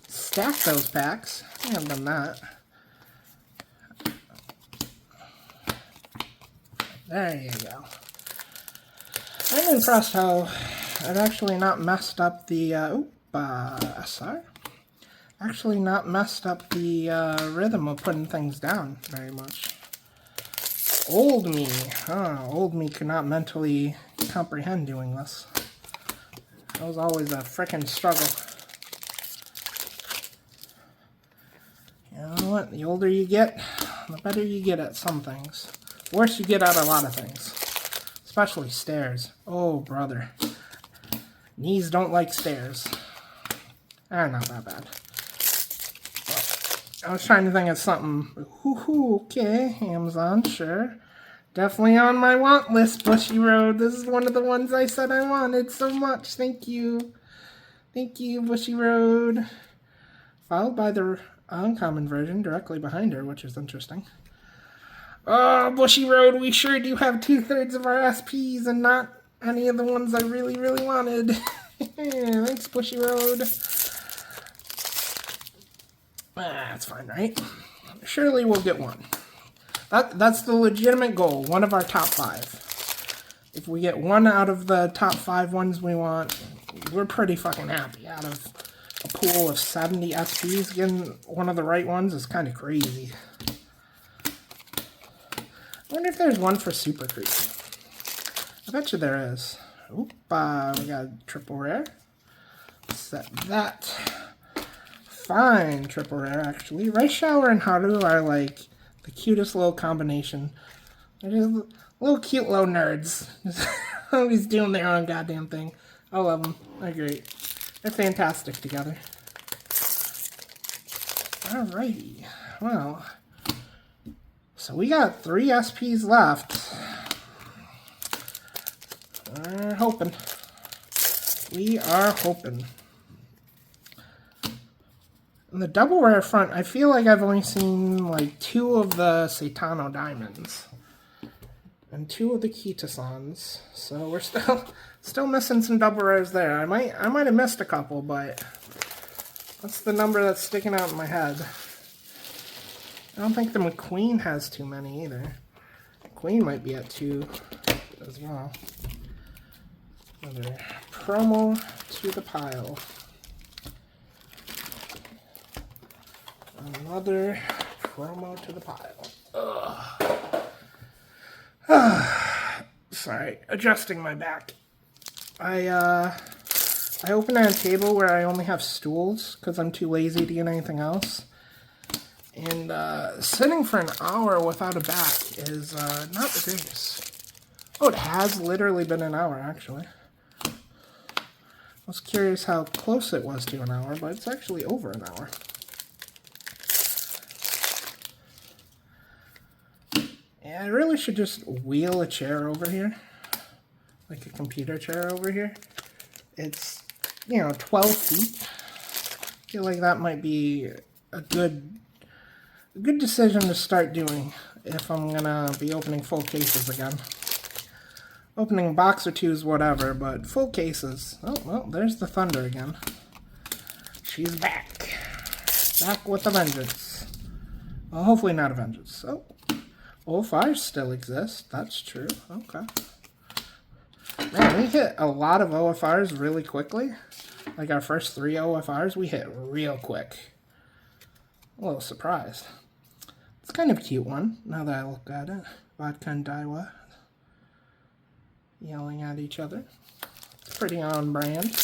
Stack those packs. I haven't done that. There you go. I'm impressed how I've actually not messed up the SR. Actually not messed up the rhythm of putting things down very much. Old me. Old me could not mentally comprehend doing this. That was always a frickin' struggle. what? The older you get, the better you get at some things. The worse you get at a lot of things. Especially stairs. Oh, brother. Knees don't like stairs. Not that bad. Well, I was trying to think of something. Okay, Amazon, sure. Definitely on my want list, Bushy Road. This is one of the ones I said I wanted so much. Thank you. Thank you, Bushy Road. Followed by the uncommon version directly behind her, which is interesting. Oh, Bushy Road, we sure do have 2/3 of our SPs and not any of the ones I really, really wanted. Thanks, Bushy Road. That's fine, right? Surely we'll get one. That's the legitimate goal, one of our top 5. If we get one out of the top 5 ones we want, we're pretty fucking happy. Out of a pool of 70 SPs, getting one of the right ones is kind of crazy. I wonder if there's one for Super Creep. I bet you there is. Oop, we got a triple rare. Set that. Fine triple rare, actually. Rice Shower and Haru are like the cutest little combination. They're just little cute little nerds. Just always doing their own goddamn thing. I love them. They're great. They're fantastic together. Alrighty. Well, so we got 3 SPs left. We're hoping. We are hoping. In the double rare front, I feel like I've only seen like 2 of the Satano diamonds. And 2 of the Kitasans. So we're still missing some double rares there. I might have missed a couple, but that's the number that's sticking out in my head. I don't think the McQueen has too many either. McQueen might be at 2 as well. Another promo to the pile. Another promo to the pile. Sorry, adjusting my back. I open at a table where I only have stools because I'm too lazy to get anything else. And sitting for an hour without a back is not the greatest. Oh, it has literally been an hour, actually. I was curious how close it was to an hour, but it's actually over an hour. Yeah, I really should just wheel a chair over here. Like a computer chair over here. It's, 12 feet. I feel like that might be a good decision to start doing if I'm gonna be opening full cases again. Opening a box or 2 is whatever, but full cases. Oh, well, there's the Thunder again. She's back. Back with a vengeance. Well, hopefully not a vengeance. Oh, OFRs still exist. That's true. Okay. Man, we hit a lot of OFRs really quickly. Like our first 3 OFRs, we hit real quick. A little surprised. It's kind of a cute one, now that I look at it. Vodka and Daiwa yelling at each other. It's pretty on brand.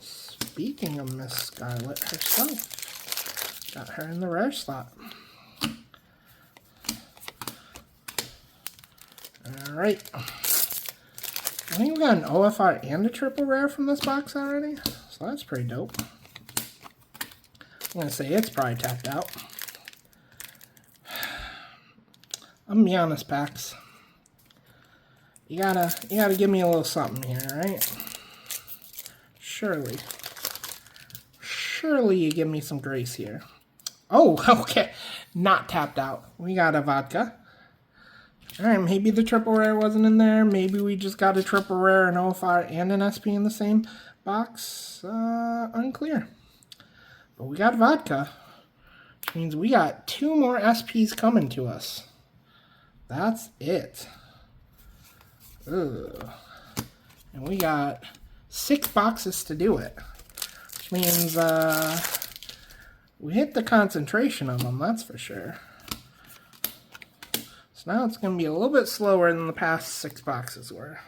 Speaking of Miss Scarlet herself, got her in the rare slot. Alright. I think we got an OFR and a triple rare from this box already, so that's pretty dope. I'm gonna say it's probably tapped out. I'm gonna be honest, packs. You gotta give me a little something here, right? Surely you give me some grace here. Oh, okay. Not tapped out. We got a vodka. Alright, maybe the triple rare wasn't in there. Maybe we just got a triple rare, an OFR, and an SP in the same box. Unclear. But we got vodka. Which means we got 2 more SPs coming to us. That's it. Ugh. And we got 6 boxes to do it. Which means we hit the concentration of them, that's for sure. So now it's going to be a little bit slower than the past 6 boxes were.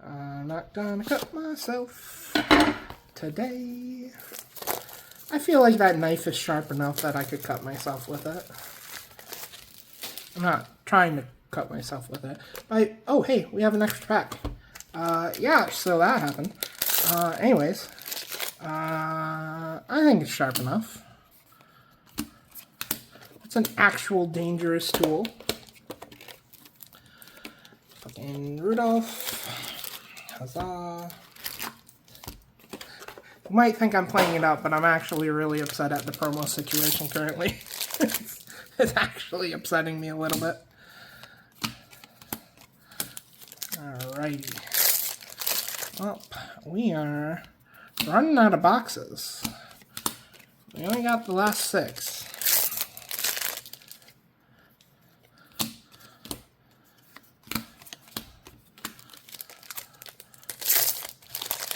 I'm not gonna cut myself today. I feel like that knife is sharp enough that I could cut myself with it. I'm not trying to cut myself with it. But, oh, hey, we have an extra pack. Yeah, so that happened. Anyways, I think it's sharp enough. It's an actual dangerous tool. Fucking Rudolph. Huzzah. You might think I'm playing it up, but I'm actually really upset at the promo situation currently. It's actually upsetting me a little bit. Alrighty. Well, we are running out of boxes. We only got the last 6.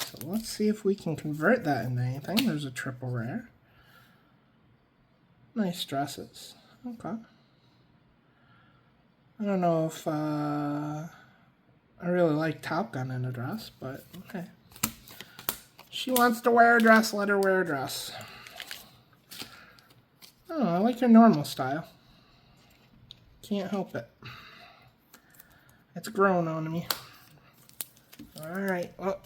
So let's see if we can convert that into anything. There's a triple rare. Nice dresses. Okay. I don't know if I really like Top Gun in a dress, but okay. She wants to wear a dress, let her wear a dress. Oh, I like her normal style. Can't help it. It's grown on me. Alright, well.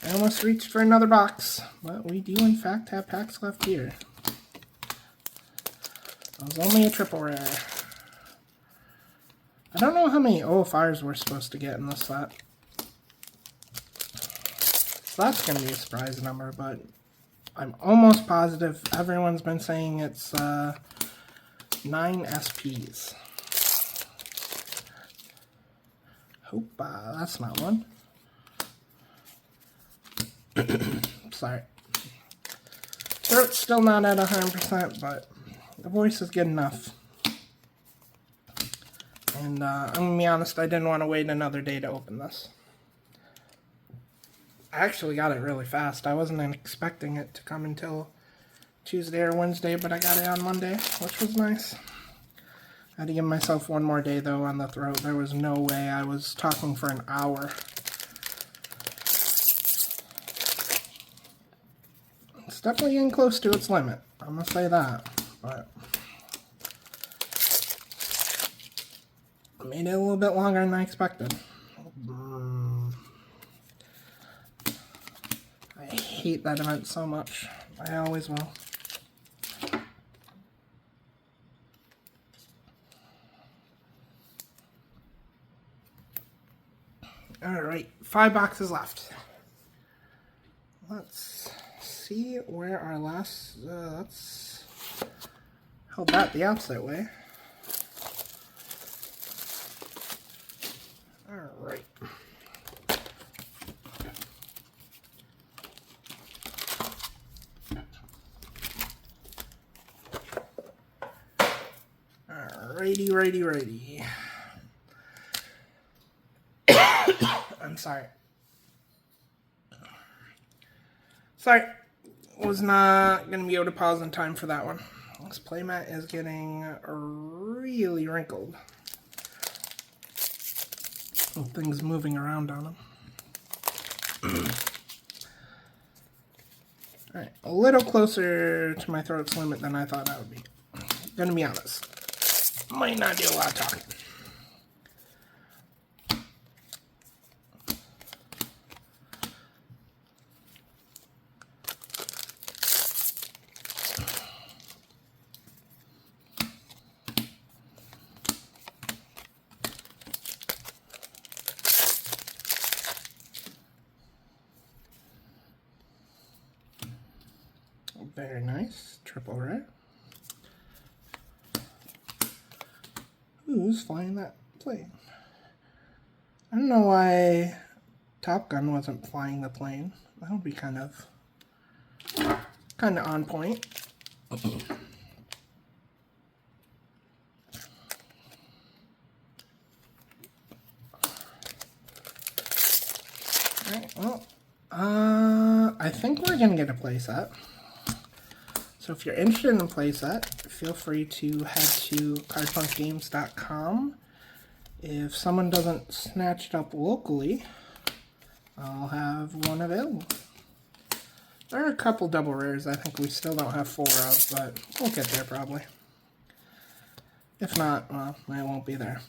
I almost reached for another box, but we do in fact have packs left here. It was only a triple rare. I don't know how many OFRs we're supposed to get in this set. So that's going to be a surprise number, but I'm almost positive everyone's been saying it's 9 SPs. Hope that's not one. Sorry. Throat's still not at 100%, but the voice is good enough. And I'm going to be honest, I didn't want to wait another day to open this. I actually got it really fast. I wasn't expecting it to come until Tuesday or Wednesday, but I got it on Monday, which was nice. I had to give myself one more day, though, on the throat. There was no way. I was talking for an hour. It's definitely getting close to its limit. I'm going to say that, but made it a little bit longer than I expected. I hate that event so much. I always will. Alright, 5 boxes left. Let's see where our last... let's hold that the opposite way. Alright. Righty. I'm sorry. Was not going to be able to pause in time for that one. This playmat is getting really wrinkled. Things moving around on them. Alright, a little closer to my throat's limit than I thought I would be. Gonna be honest. Might not do a lot of talking. Very nice. Triple rare. Who's flying that plane? I don't know why Top Gun wasn't flying the plane. That would be kind of on point. Alright, well, I think we're gonna get a playset. So if you're interested in a playset, feel free to head to cardpunkgames.com if someone doesn't snatch it up locally, I'll have one available. There are a couple double rares I think we still don't have 4 of, but we'll get there probably. If not, well, it won't be there.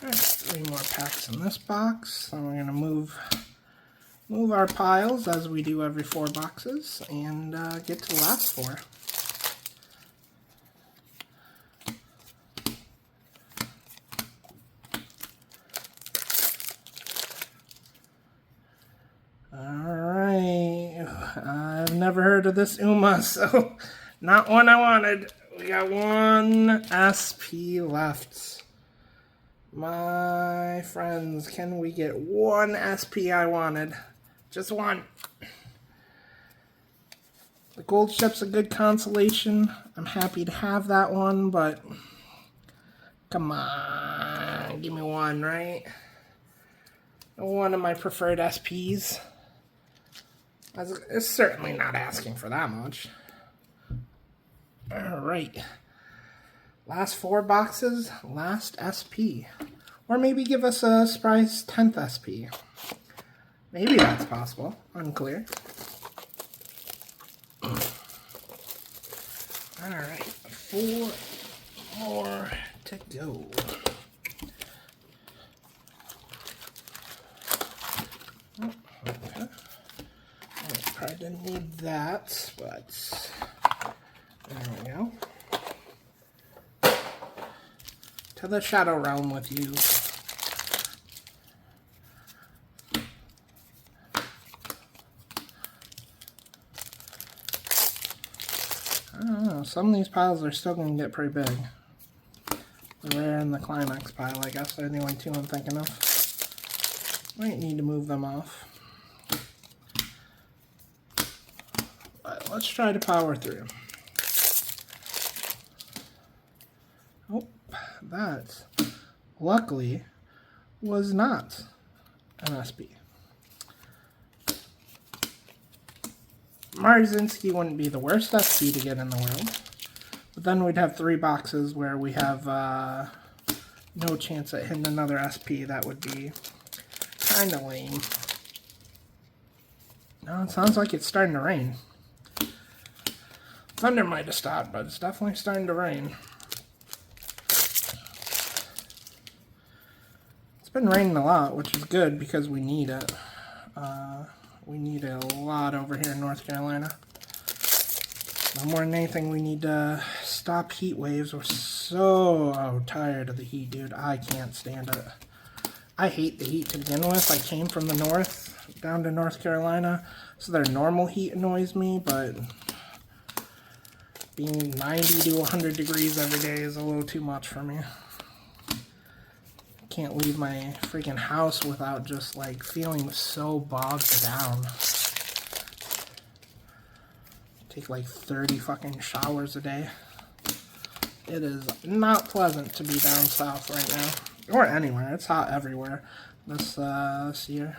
Alright, 3 more packs in this box. So we're going to move our piles as we do every 4 boxes and get to the last 4. Alright, I've never heard of this Uma, so not one I wanted. We got 1 SP left. My friends, can we get 1 SP I wanted? Just 1. The gold ship's a good consolation. I'm happy to have that one, but come on, give me 1, right? 1 of my preferred SPs. It's certainly not asking for that much. Alright. Last 4 boxes, last SP. Or maybe give us a surprise 10th SP. Maybe that's possible. Unclear. Alright, 4 more to go. Oh, okay. I probably didn't need that, but there we go. To the Shadow Realm with you. I don't know, some of these piles are still going to get pretty big. The rare and the climax pile, I guess, are the only 2 I'm thinking of. Might need to move them off. But let's try to power through. Oh, that, luckily, was not an SP. Marzinski wouldn't be the worst SP to get in the world, but then we'd have 3 boxes where we have no chance at hitting another SP. That would be kind of lame. No, it sounds like it's starting to rain. Thunder might have stopped, but it's definitely starting to rain. It's been raining a lot, which is good because we need it. We need it a lot over here in North Carolina. No more than anything, we need to stop heat waves. We're so tired of the heat, dude. I can't stand it. I hate the heat to begin with. I came from the north down to North Carolina, so their normal heat annoys me, but being 90 to 100 degrees every day is a little too much for me. Can't leave my freaking house without just like feeling so bogged down. Take like 30 fucking showers a day. It is not pleasant to be down south right now, or anywhere. It's hot everywhere this year.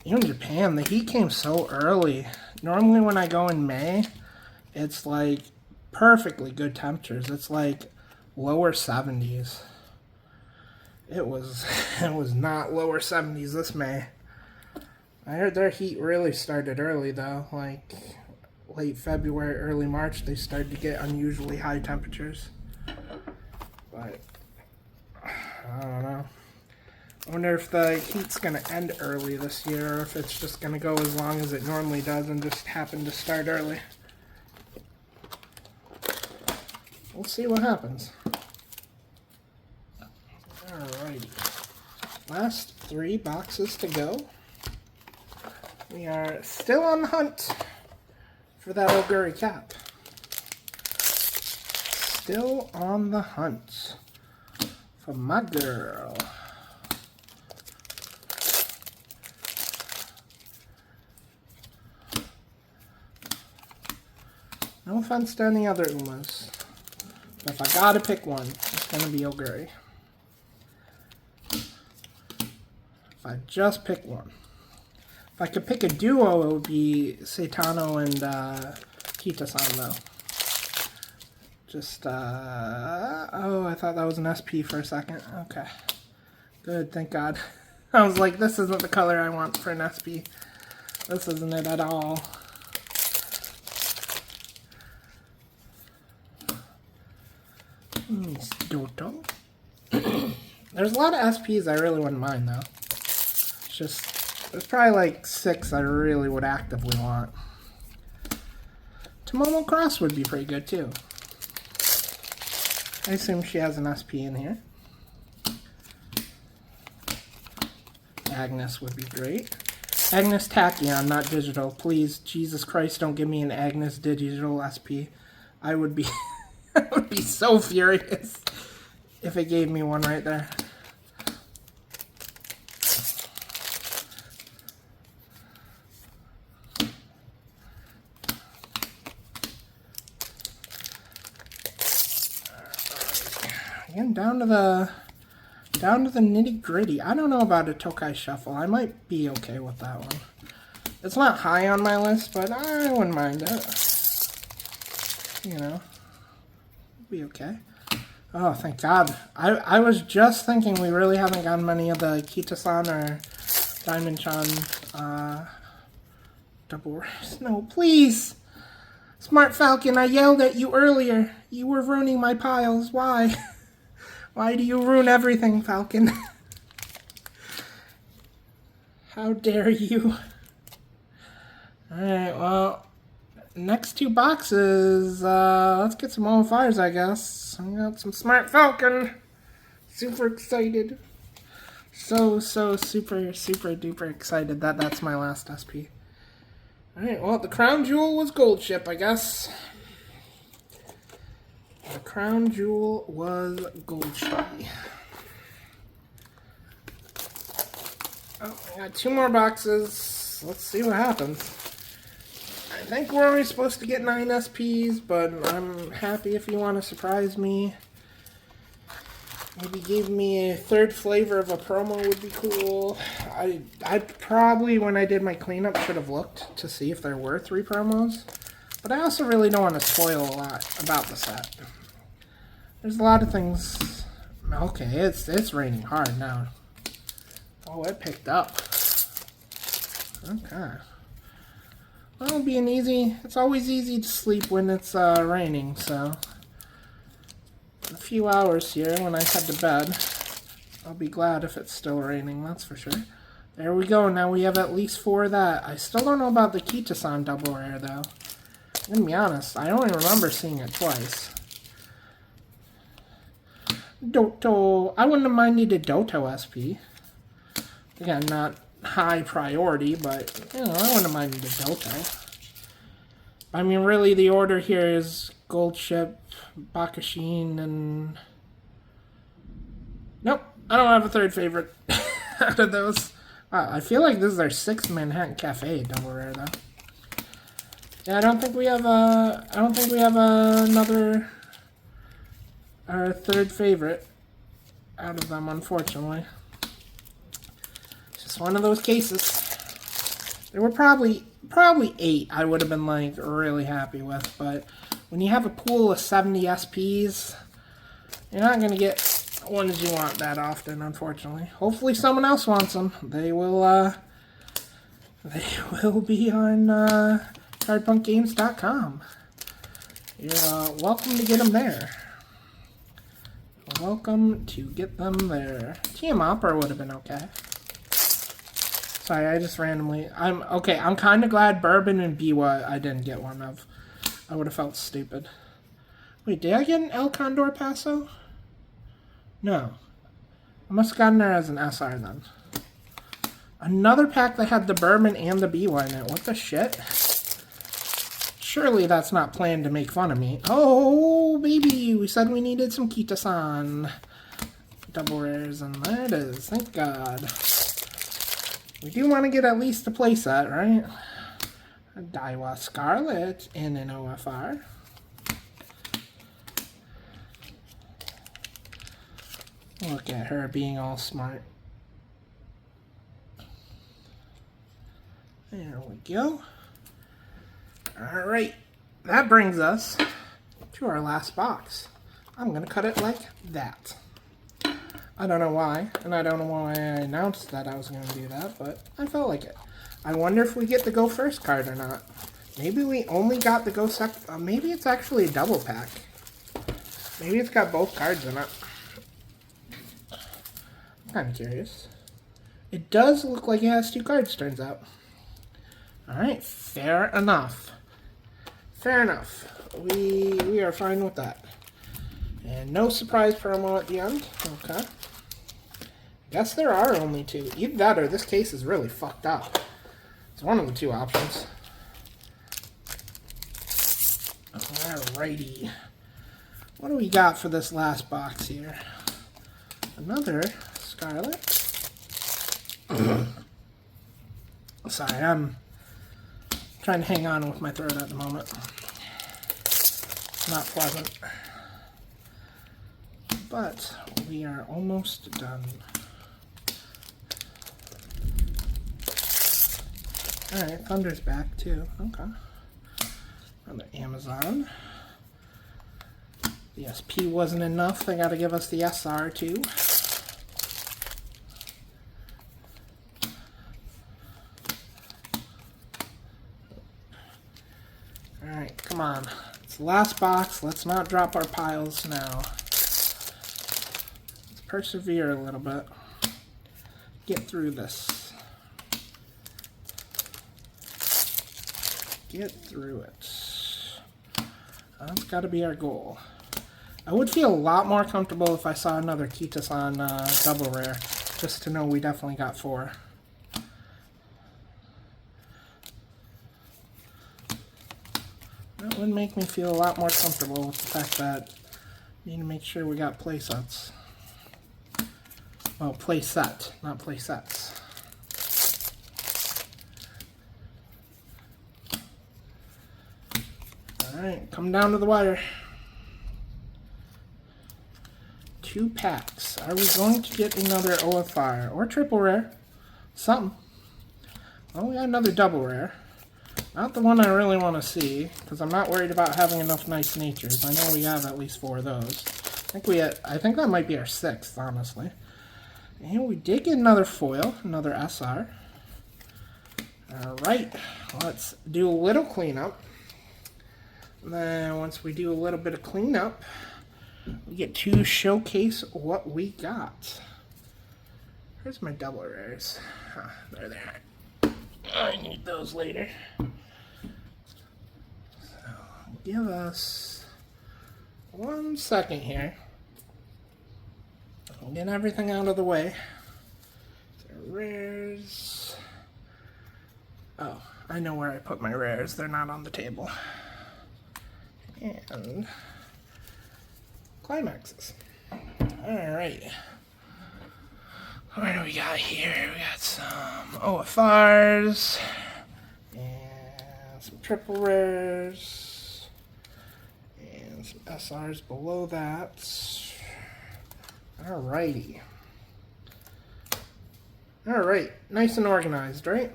Even Japan, the heat came so early. Normally when I go in May, it's like perfectly good temperatures. It's like lower 70s. It was not lower 70s this May. I heard their heat really started early though, like late February, early March, they started to get unusually high temperatures. But I don't know. I wonder if the heat's gonna end early this year, or if it's just gonna go as long as it normally does and just happen to start early. We'll see what happens. Alrighty. Last 3 boxes to go. We are still on the hunt for that Oguri cap. Still on the hunt for my girl. No offense to any other Umas. But if I gotta pick one, it's gonna be Oguri. If I just pick one. If I could pick a duo, it would be Seitano and Kita-san, though. Just, oh, I thought that was an SP for a second. Okay. Good, thank God. I was like, this isn't the color I want for an SP. This isn't it at all. Doto. There's a lot of SPs I really wouldn't mind, though. It's just, there's probably like 6 I really would actively want. Tomomo Cross would be pretty good, too. I assume she has an SP in here. Agnes would be great. Agnes Tachyon, not digital. Please, Jesus Christ, don't give me an Agnes digital SP. I would be I would be so furious if it gave me one right there. Again, down to the nitty gritty. I don't know about a Tokai Shuffle. I might be okay with that one. It's not high on my list, but I wouldn't mind it. You know, be okay. Oh, thank God. I was just thinking we really haven't gotten many of the Kita-san or Diamond-chan double rares. No, please! Smart Falcon, I yelled at you earlier. You were ruining my piles. Why? Why do you ruin everything, Falcon? How dare you? Alright, well, next 2 boxes, let's get some all fires, I guess. I got some Smart Falcon. Super excited. So super duper excited that that's my last SP. Alright, well, the crown jewel was Gold Ship, I guess. The crown jewel was Gold Ship. Oh, I got 2 more boxes. Let's see what happens. I think we're only supposed to get 9 SPs, but I'm happy if you want to surprise me. Maybe give me a 3rd flavor of a promo would be cool. I probably, when I did my cleanup, should have looked to see if there were 3 promos. But I also really don't want to spoil a lot about the set. There's a lot of things. Okay, it's raining hard now. Oh, it picked up. Okay. Well, it'll be it's always easy to sleep when it's raining, so in a few hours here when I head to bed, I'll be glad if it's still raining, that's for sure. There we go, now we have at least 4 of that. I still don't know about the Kita-san double rare, though. I'm gonna be honest, I only remember seeing it twice. Doto. I wouldn't have minded a Doto SP. Again, not high priority, but, you know, I wouldn't have minded a Doto. I mean, really, the order here is Gold Ship, Bakashin, and... Nope, I don't have a 3rd favorite out of those. Wow, I feel like this is our 6th Manhattan Cafe double rare, though. Yeah, I don't think we have another... our 3rd favorite out of them, unfortunately. It's just one of those cases. There were probably 8 I would have been like really happy with, but when you have a pool of 70 SPs, you're not going to get ones you want that often, unfortunately. Hopefully someone else wants them. They will be on cardpunkgames.com. You're welcome to get them there. Welcome to get them there. TM Opera would have been okay. Sorry, I just randomly... I'm kind of glad Bourbon and Biwa I didn't get one of. I would have felt stupid. Wait, did I get an El Condor Paso? No. I must have gotten her as an SR then. Another pack that had the Bourbon and the Biwa in it. What the shit? Surely that's not planned to make fun of me. Oh, baby, we said we needed some Kita-san double rares, and there it is. Thank God. We do want to get at least a playset, right? A Daiwa Scarlet in an OFR. Look at her being all smart. There we go. Alright, that brings us to our last box. I'm going to cut it like that. I don't know why, and I don't know why I announced that I was going to do that, but I felt like it. I wonder if we get the Go First card or not. Maybe we only got the Go Second. Maybe it's actually a double pack. Maybe it's got both cards in it. I'm kind of curious. It does look like it has 2 cards, turns out. Alright, fair enough. Fair enough. We are fine with that. And no surprise promo at the end. Okay. Guess there are only 2. Either that or this case is really fucked up. It's one of the 2 options. Alrighty. What do we got for this last box here? Another Scarlet. Sorry, I'm trying to hang on with my throat at the moment. Not pleasant. But we are almost done. Alright, Thunder's back too. Okay. Another Amazon. The SP wasn't enough. They gotta give us the SR too. Alright, come on. It's the last box. Let's not drop our piles now. Let's persevere a little bit. Get through this. Get through it. That's got to be our goal. I would feel a lot more comfortable if I saw another Kitasan double rare, just to know we definitely got 4. That would make me feel a lot more comfortable with the fact that we need to make sure we got play sets. Well, play set, not play sets. Alright, come down to the wire. 2 packs. Are we going to get another OFR or triple rare? Something. Well, we got another double rare. Not the one I really want to see, because I'm not worried about having enough nice natures. I know we have at least 4 of those. I think that might be our 6th, honestly. And we did get another foil, another SR. Alright, let's do a little cleanup. Then once we do a little bit of cleanup, we get to showcase what we got. Where's my double rares? Huh, there they are. I need those later. So give us 1 second here. I'll get everything out of the way. So rares. Oh, I know where I put my rares. They're not on the table. And climaxes. Alright. What do we got here? We got some OFRs and some triple rares and some SRs below that. Alrighty. Alright, nice and organized, right?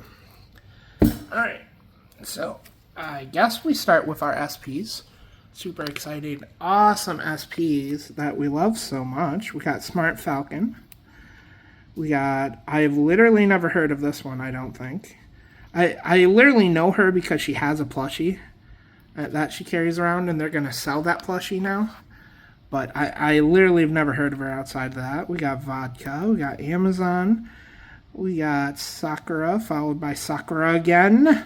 Alright, so I guess we start with our SPs. Super excited. Awesome SPs that we love so much. We got Smart Falcon. I've literally never heard of this one, I don't think. I literally know her because she has a plushie that she carries around, and they're going to sell that plushie now. But I literally have never heard of her outside of that. We got Vodka. We got Amazon. We got Sakura, followed by Sakura again.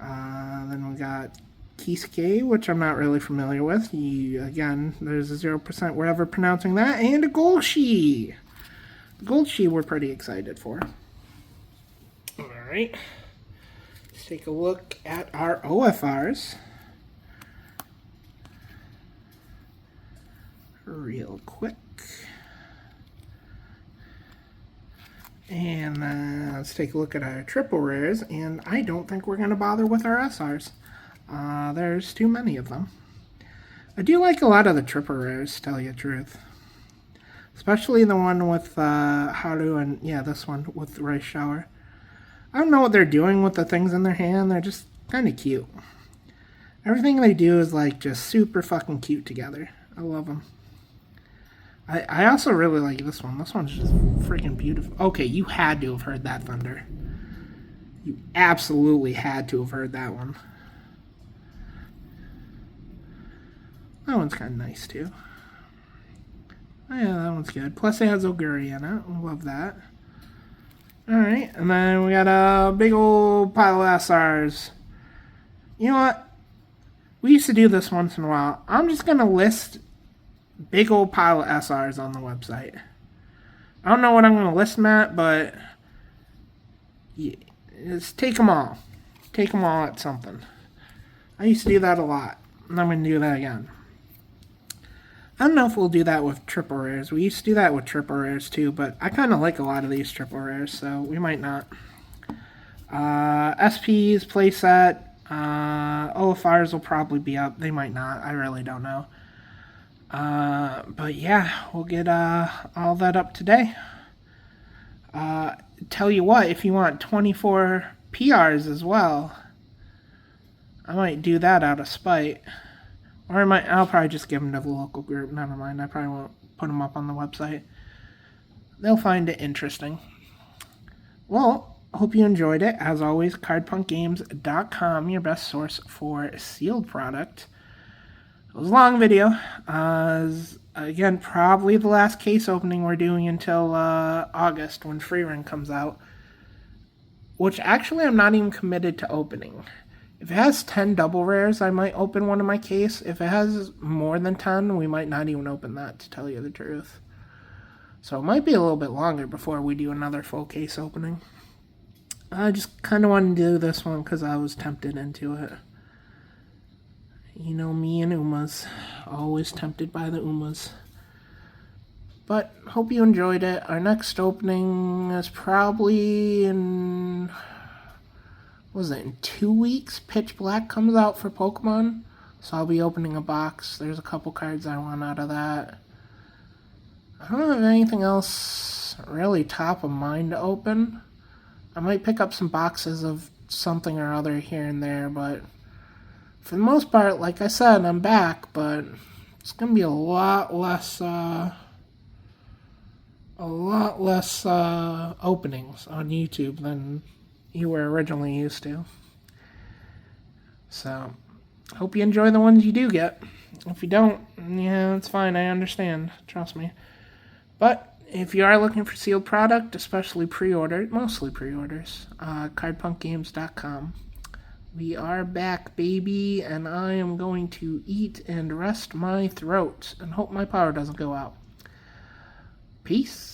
Then we got Kisuke, which I'm not really familiar with. Again, there's a 0% we're ever pronouncing that. And a Golshi. Golshi we're pretty excited for. Alright. Let's take a look at our OFRs. Real quick. And let's take a look at our triple rares, and I don't think we're going to bother with our SRs. There's too many of them. I do like a lot of the triple rares, to tell you the truth. Especially the one with Haru and, yeah, this one with Rice Shower. I don't know what they're doing with the things in their hand. They're just kind of cute. Everything they do is like just super fucking cute together. I love them. I also really like this one. This one's just freaking beautiful. Okay, you had to have heard that thunder. You absolutely had to have heard that one. That one's kind of nice too. Oh, yeah, that one's good. Plus it has Oguri in it. I love that. Alright, and then we got a big old pile of SRs. You know what? We used to do this once in a while. I'm just going to list big old pile of SRs on the website. I don't know what I'm going to list them at, but just take them all. Take them all at something. I used to do that a lot, and I'm going to do that again. I don't know if we'll do that with triple rares. We used to do that with triple rares too, but I kind of like a lot of these triple rares, so we might not. SPs, playset, OFRs will probably be up. They might not. I really don't know. But yeah, we'll get all that up today. Tell you what, if you want 24 PRs as well, I might do that out of spite. Or I'll probably just give them to the local group. Never mind, I probably won't put them up on the website. They'll find it interesting. Well, hope you enjoyed it. As always, cardpunkgames.com, your best source for sealed product. It was a long video. Again, probably the last case opening we're doing until August when Free Ring comes out. Which actually I'm not even committed to opening. If it has 10 double rares, I might open one in my case. If it has more than 10, we might not even open that, to tell you the truth. So it might be a little bit longer before we do another full case opening. I just kind of wanted to do this one because I was tempted into it. You know me and Umas. Always tempted by the Umas. But hope you enjoyed it. Our next opening is probably in... was it in 2 weeks? Pitch Black comes out for Pokemon. So I'll be opening a box. There's a couple cards I want out of that. I don't have anything else really top of mind to open. I might pick up some boxes of something or other here and there, but for the most part, like I said, I'm back, but it's going to be a lot less openings on YouTube than you were originally used to. So, hope you enjoy the ones you do get. If you don't, yeah, it's fine, I understand, trust me. But if you are looking for sealed product, especially pre-order, mostly pre-orders, cardpunkgames.com. We are back, baby, and I am going to eat and rest my throat and hope my power doesn't go out. Peace.